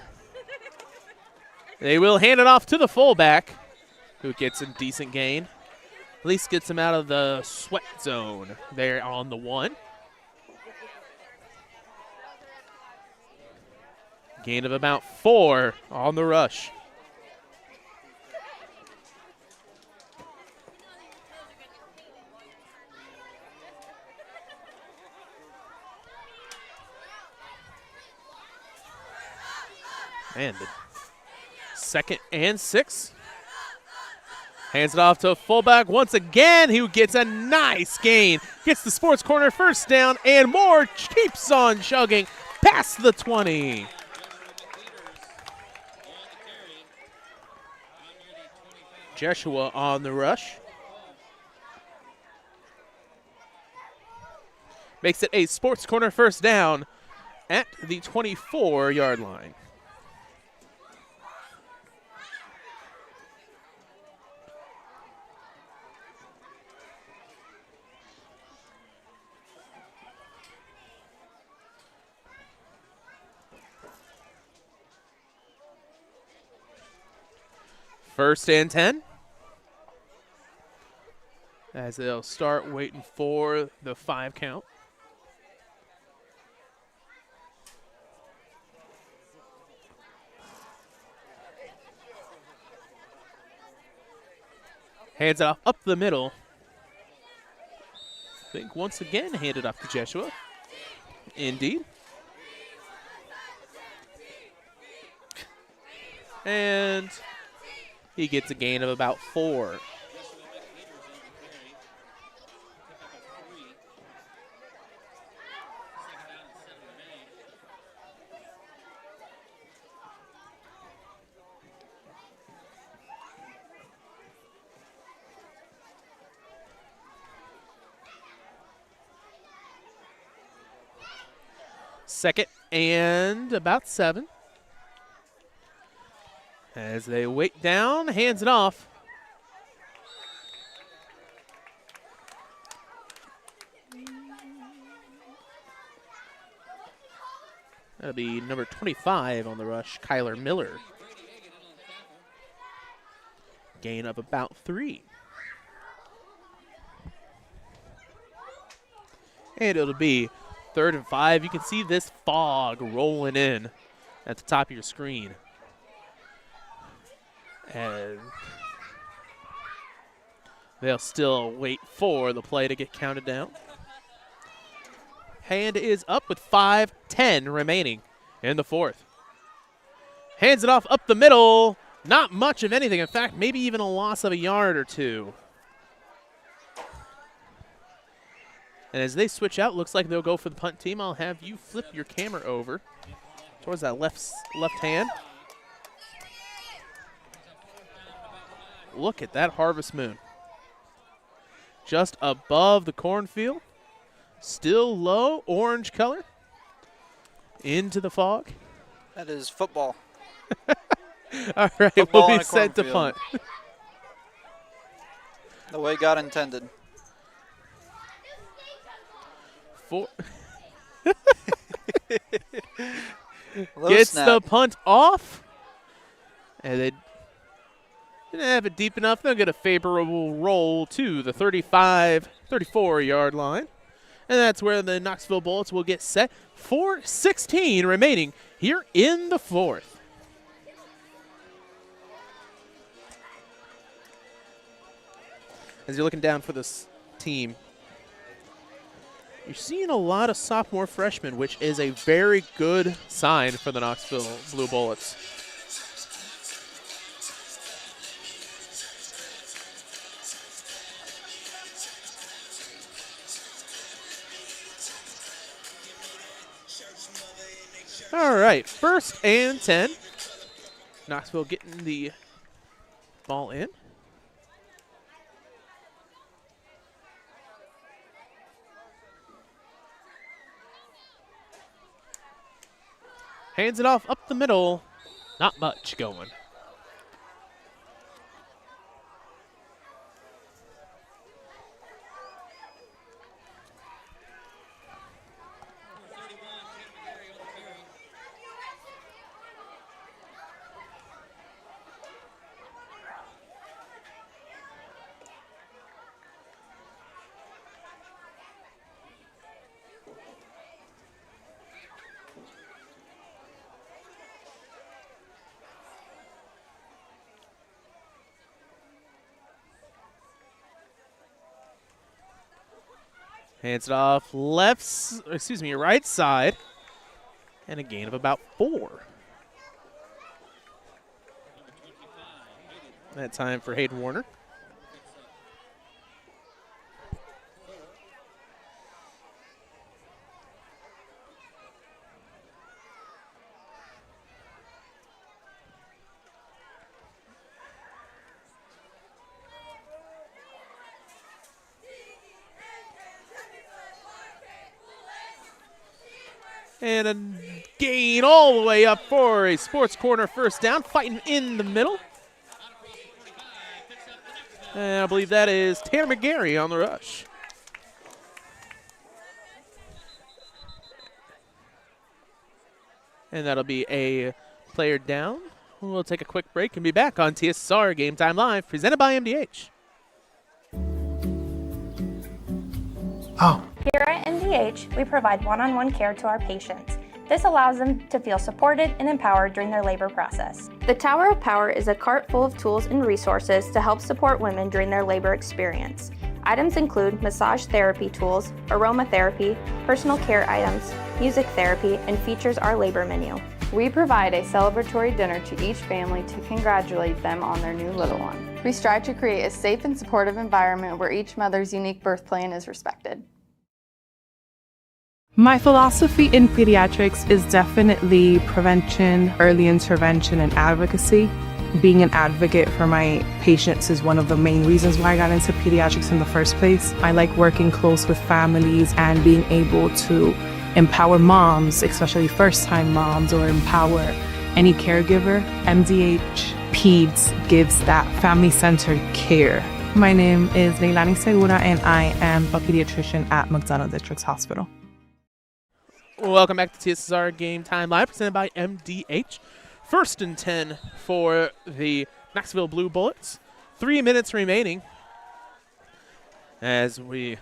[SPEAKER 1] They will hand it off to the fullback, who gets a decent gain. At least gets him out of the sweat zone there on the 1. Gain of about 4 on the rush. And 2nd and 6. Hands it off to fullback once again, who gets a nice gain. Gets the sports corner first down, and more keeps on chugging past the 20. Joshua on the rush. Makes it a sports corner first down at the 24-yard line. First and 10. As they'll start waiting for the 5 count. Hands it off up the middle. I think once again handed off to Joshua. Indeed. And he gets a gain of about 4. Second and about 7. As they wait down, hands it off. That'll be number 25 on the rush, Kyler Miller. Gain of about 3. And it'll be 3rd and 5. You can see this fog rolling in at the top of your screen. And they'll still wait for the play to get counted down. Hand is up with 5:10 remaining in the 4th. Hands it off up the middle. Not much of anything. In fact, maybe even a loss of a yard or 2. And as they switch out, looks like they'll go for the punt team. I'll have you flip your camera over towards that left hand. Look at that harvest moon. Just above the cornfield. Still low, orange color. Into the fog.
[SPEAKER 10] That is football.
[SPEAKER 1] All right,
[SPEAKER 10] football
[SPEAKER 1] we'll be set to punt.
[SPEAKER 10] The way God intended.
[SPEAKER 1] 4. Gets the punt off. And they didn't have it deep enough. They'll get a favorable roll to the 34-yard line. And that's where the Knoxville Bullets will get set. 4:16 remaining here in the 4th. As you're looking down for this team, you're seeing a lot of sophomore freshmen, which is a very good sign for the Knoxville Blue Bullets. All right, 1st and 10. Knoxville getting the ball in. Hands it off up the middle. Not much going. Hands it off right side. And a gain of about 4. That time for Hayden Warner. And a gain all the way up for a Sports Corner first down, fighting in the middle. And I believe that is Tanner McGarry on the rush. And that'll be a player down. We'll take a quick break and be back on TSSR Game Time Live, presented by MDH.
[SPEAKER 13] Here at MDH, we provide one-on-one care to our patients. This allows them to feel supported and empowered during their labor process. The Tower of Power is a cart full of tools and resources to help support women during their labor experience. Items include massage therapy tools, aromatherapy, personal care items, music therapy, and features our labor menu.
[SPEAKER 14] We provide a celebratory dinner to each family to congratulate them on their new little one. We strive to create a safe and supportive environment where each mother's unique birth plan is respected.
[SPEAKER 4] My philosophy in pediatrics is definitely prevention, early intervention, and advocacy. Being an advocate for my patients is one of the main reasons why I got into pediatrics in the first place. I like working close with families and being able to empower moms, especially first-time moms, or empower any caregiver, MDH Peds gives that family-centered care. My name is Leilani Segura, and I am a pediatrician at McDonough District Hospital.
[SPEAKER 1] Welcome back to TSSR Game Time Live, presented by MDH. 1st and 10 for the Knoxville Blue Bullets. 3 minutes remaining as we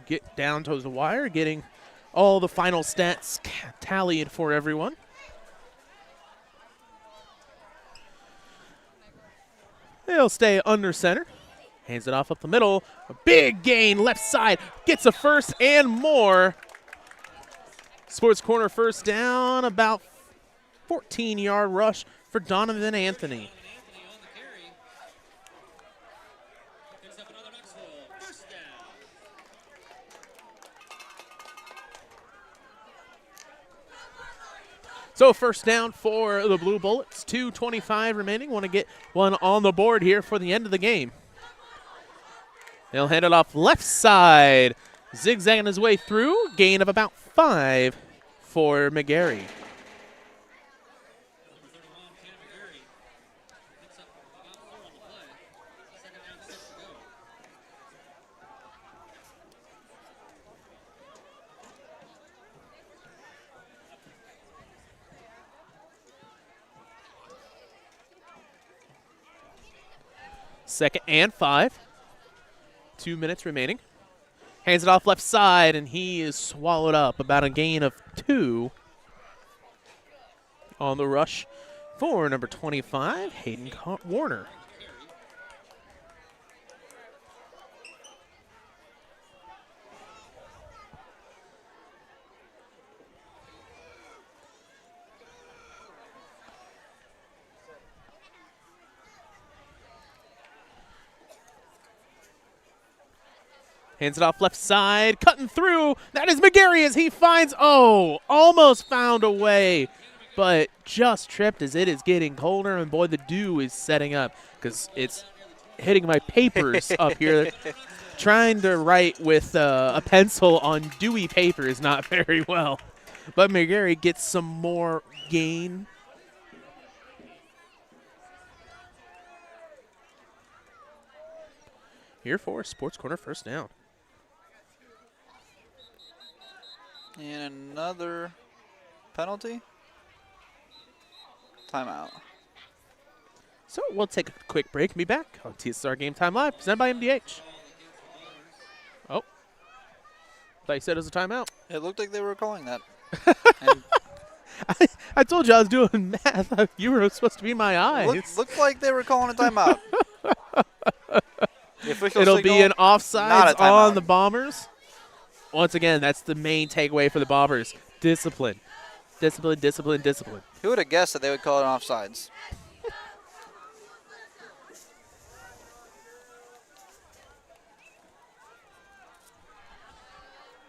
[SPEAKER 1] get down to the wire, getting all the final stats tallied for everyone. He'll stay under center. Hands it off up the middle. A big gain left side. Gets a first and more. Sports Corner first down. About 14-yard rush for Donovan Anthony. So first down for the Blue Bullets. 2:25 remaining. Want to get one on the board here for the end of the game. They'll hand it off left side. Zigzagging his way through. Gain of about 5 for McGarry. Second and 5. 2 minutes remaining. Hands it off left side, and he is swallowed up. About a gain of 2 on the rush for number 25, Hayden Warner. Hands it off left side, cutting through. That is McGarry as he finds, almost found a way, but just tripped as it is getting colder. And boy, the dew is setting up because it's hitting my papers up here. Trying to write with a pencil on dewy paper is not very well. But McGarry gets some more gain. Here for Sports Corner first down.
[SPEAKER 10] And another penalty. Timeout.
[SPEAKER 1] So we'll take a quick break and be back on TSSR Game Time Live, presented by MDH. Oh. Thought you said it was a timeout.
[SPEAKER 10] It looked like they were calling that.
[SPEAKER 1] I told you I was doing math. You were supposed to be my eyes.
[SPEAKER 10] Looked like they were calling a timeout.
[SPEAKER 1] It'll be an offsides on the Bombers. Once again, that's the main takeaway for the Bombers. Discipline. Discipline, discipline, discipline.
[SPEAKER 10] Who would have guessed that they would call it offsides?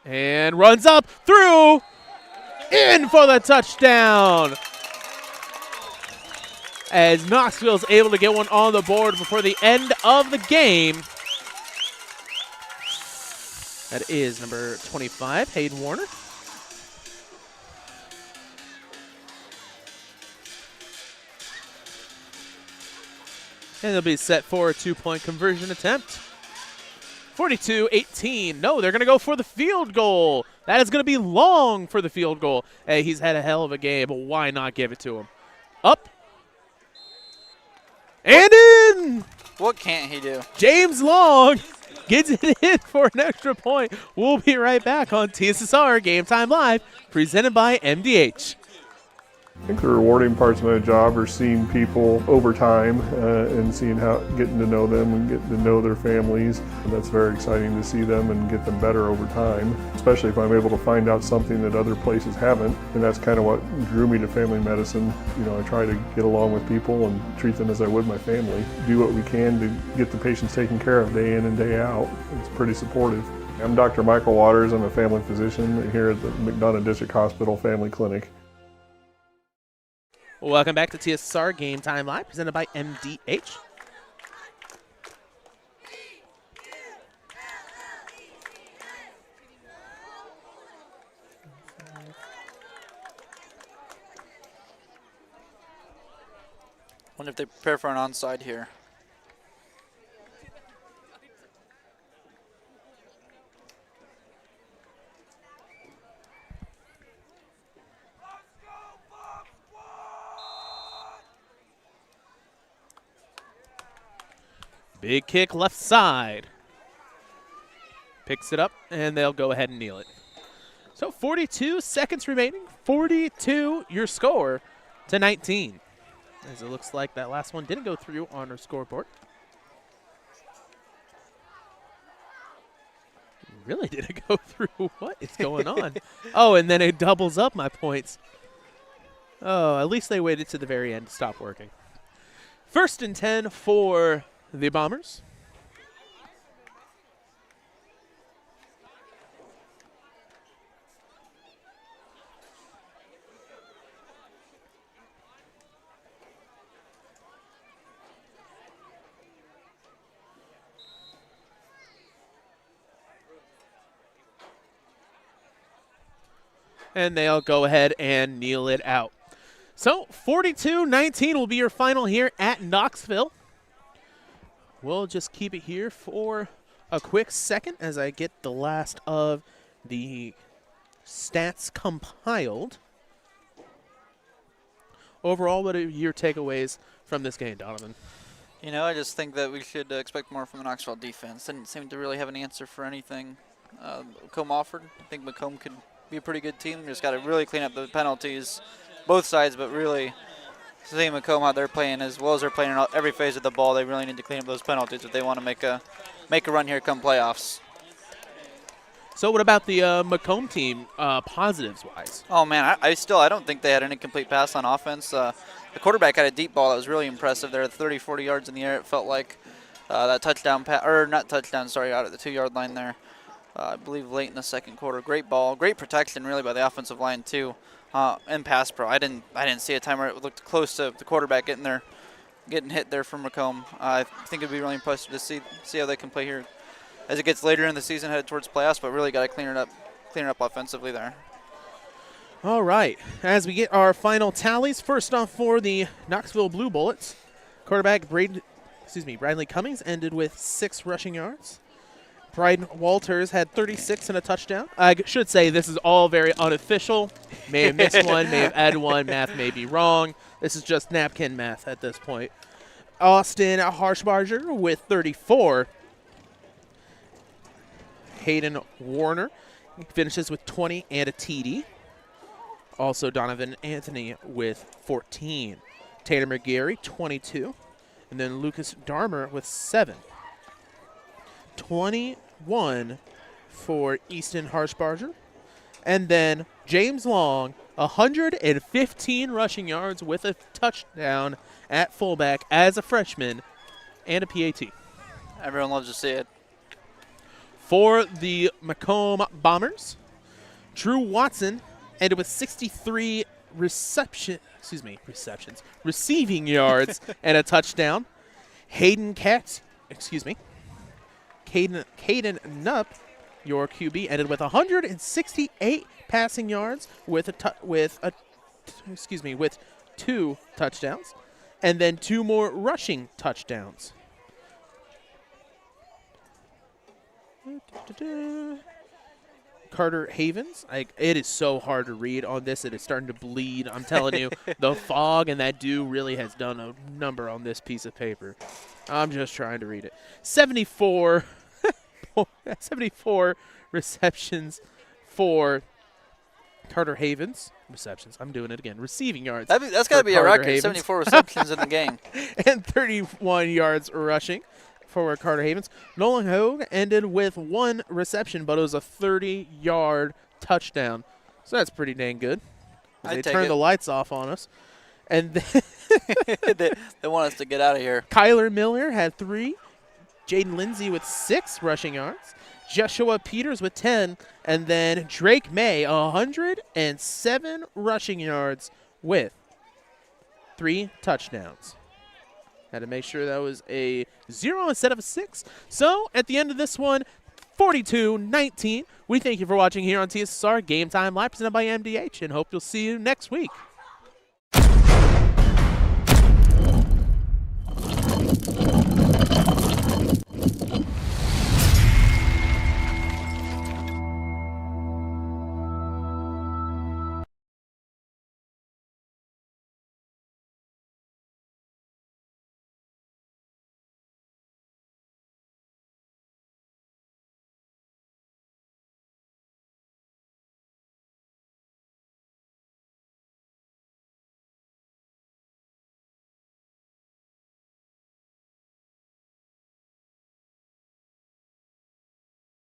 [SPEAKER 1] And runs up, through, in for the touchdown. As Knoxville's able to get one on the board before the end of the game. That is number 25, Hayden Warner. And they'll be set for a 2-point conversion attempt. 42-18. No, they're going to go for the field goal. That is going to be long for the field goal. Hey, he's had a hell of a game, but why not give it to him? Up. And in!
[SPEAKER 10] What can't he do?
[SPEAKER 1] James Long gets it in for an extra point. We'll be right back on TSSR Game Time Live, presented by MDH.
[SPEAKER 15] I think the rewarding parts of my job are seeing people over time and getting to know them and getting to know their families. And that's very exciting to see them and get them better over time, especially if I'm able to find out something that other places haven't. And that's kind of what drew me to family medicine. You know, I try to get along with people and treat them as I would my family. Do what we can to get the patients taken care of day in and day out. It's pretty supportive. I'm Dr. Michael Waters. I'm a family physician here at the McDonough District Hospital Family Clinic.
[SPEAKER 1] Welcome back to TSSR Game Time Live, presented by MDH.
[SPEAKER 10] Wonder if they prepare for an onside here.
[SPEAKER 1] Big kick left side. Picks it up, and they'll go ahead and kneel it. So 42 seconds remaining. 42 your score to 19. As it looks like that last one didn't go through on our scoreboard. Really didn't go through. What is going on? Oh, and then it doubles up my points. Oh, at least they waited to the very end to stop working. 1st and 10 for the Bombers. And they'll go ahead and kneel it out. So 42-19 will be your final here at Knoxville. We'll just keep it here for a quick second as I get the last of the stats compiled. Overall, what are your takeaways from this game, Donovan?
[SPEAKER 10] You know, I just think that we should expect more from the Knoxville defense. Didn't seem to really have an answer for anything Macomb offered. I think Macomb could be a pretty good team. Just got to really clean up the penalties, both sides, but really seeing Macomb how they're playing as well as they're playing in every phase of the ball, they really need to clean up those penalties if they want to make a run here come playoffs.
[SPEAKER 1] So what about the Macomb team, positives-wise?
[SPEAKER 10] Oh, man, I don't think they had an incomplete pass on offense. The quarterback had a deep ball that was really impressive there, 30, 40 yards in the air. It felt like that touchdown pass, or not touchdown, sorry, out at the 2-yard line there. I believe late in the second quarter. Great ball, great protection really by the offensive line too. And pass pro. I didn't see a time where it looked close to the quarterback getting hit there from Macomb. I think it'd be really impressive to see how they can play here as it gets later in the season, headed towards playoffs. But really got to clean it up offensively there.
[SPEAKER 1] All right, as we get our final tallies, first off for the Knoxville Blue Bullets, quarterback Bradley Cummings ended with 6 rushing yards. Bryden Walters had 36 and a touchdown. I should say this is all very unofficial. May have missed one, may have added one. Math may be wrong. This is just napkin math at this point. Austin Harshbarger with 34. Hayden Warner finishes with 20 and a TD. Also Donovan Anthony with 14. Taylor McGarry, 22. And then Lucas Darmer with 7. 21 for Easton Harshbarger. And then James Long, 115 rushing yards with a touchdown at fullback as a freshman and a PAT.
[SPEAKER 10] Everyone loves to see it.
[SPEAKER 1] For the Macomb Bombers, Drew Watson ended with 63 receiving yards and a touchdown. Caden Nupp, your QB, ended with 168 passing yards with 2 touchdowns, and then 2 more rushing touchdowns. Carter Havens. It is so hard to read on this. It is starting to bleed. I'm telling you, the fog and that dew really has done a number on this piece of paper. I'm just trying to read it. 74 receptions for Carter Havens. Receptions. I'm doing it again. Receiving yards.
[SPEAKER 10] That's got to be a record. Havens. 74 receptions in the game.
[SPEAKER 1] And 31 yards rushing for Carter Havens. Nolan Hogue ended with 1 reception, but it was a 30-yard touchdown. So that's pretty dang good. They turned the lights off on us. And then
[SPEAKER 10] they want us to get out of here.
[SPEAKER 1] Kyler Miller had 3. Jaden Lindsay with 6 rushing yards. Joshua Peters with 10. And then Drake May, 107 rushing yards with 3 touchdowns. Had to make sure that was a 0 instead of a 6. So at the end of this one, 42-19. We thank you for watching here on TSSR Game Time Live, presented by MDH, and hope you'll see you next week.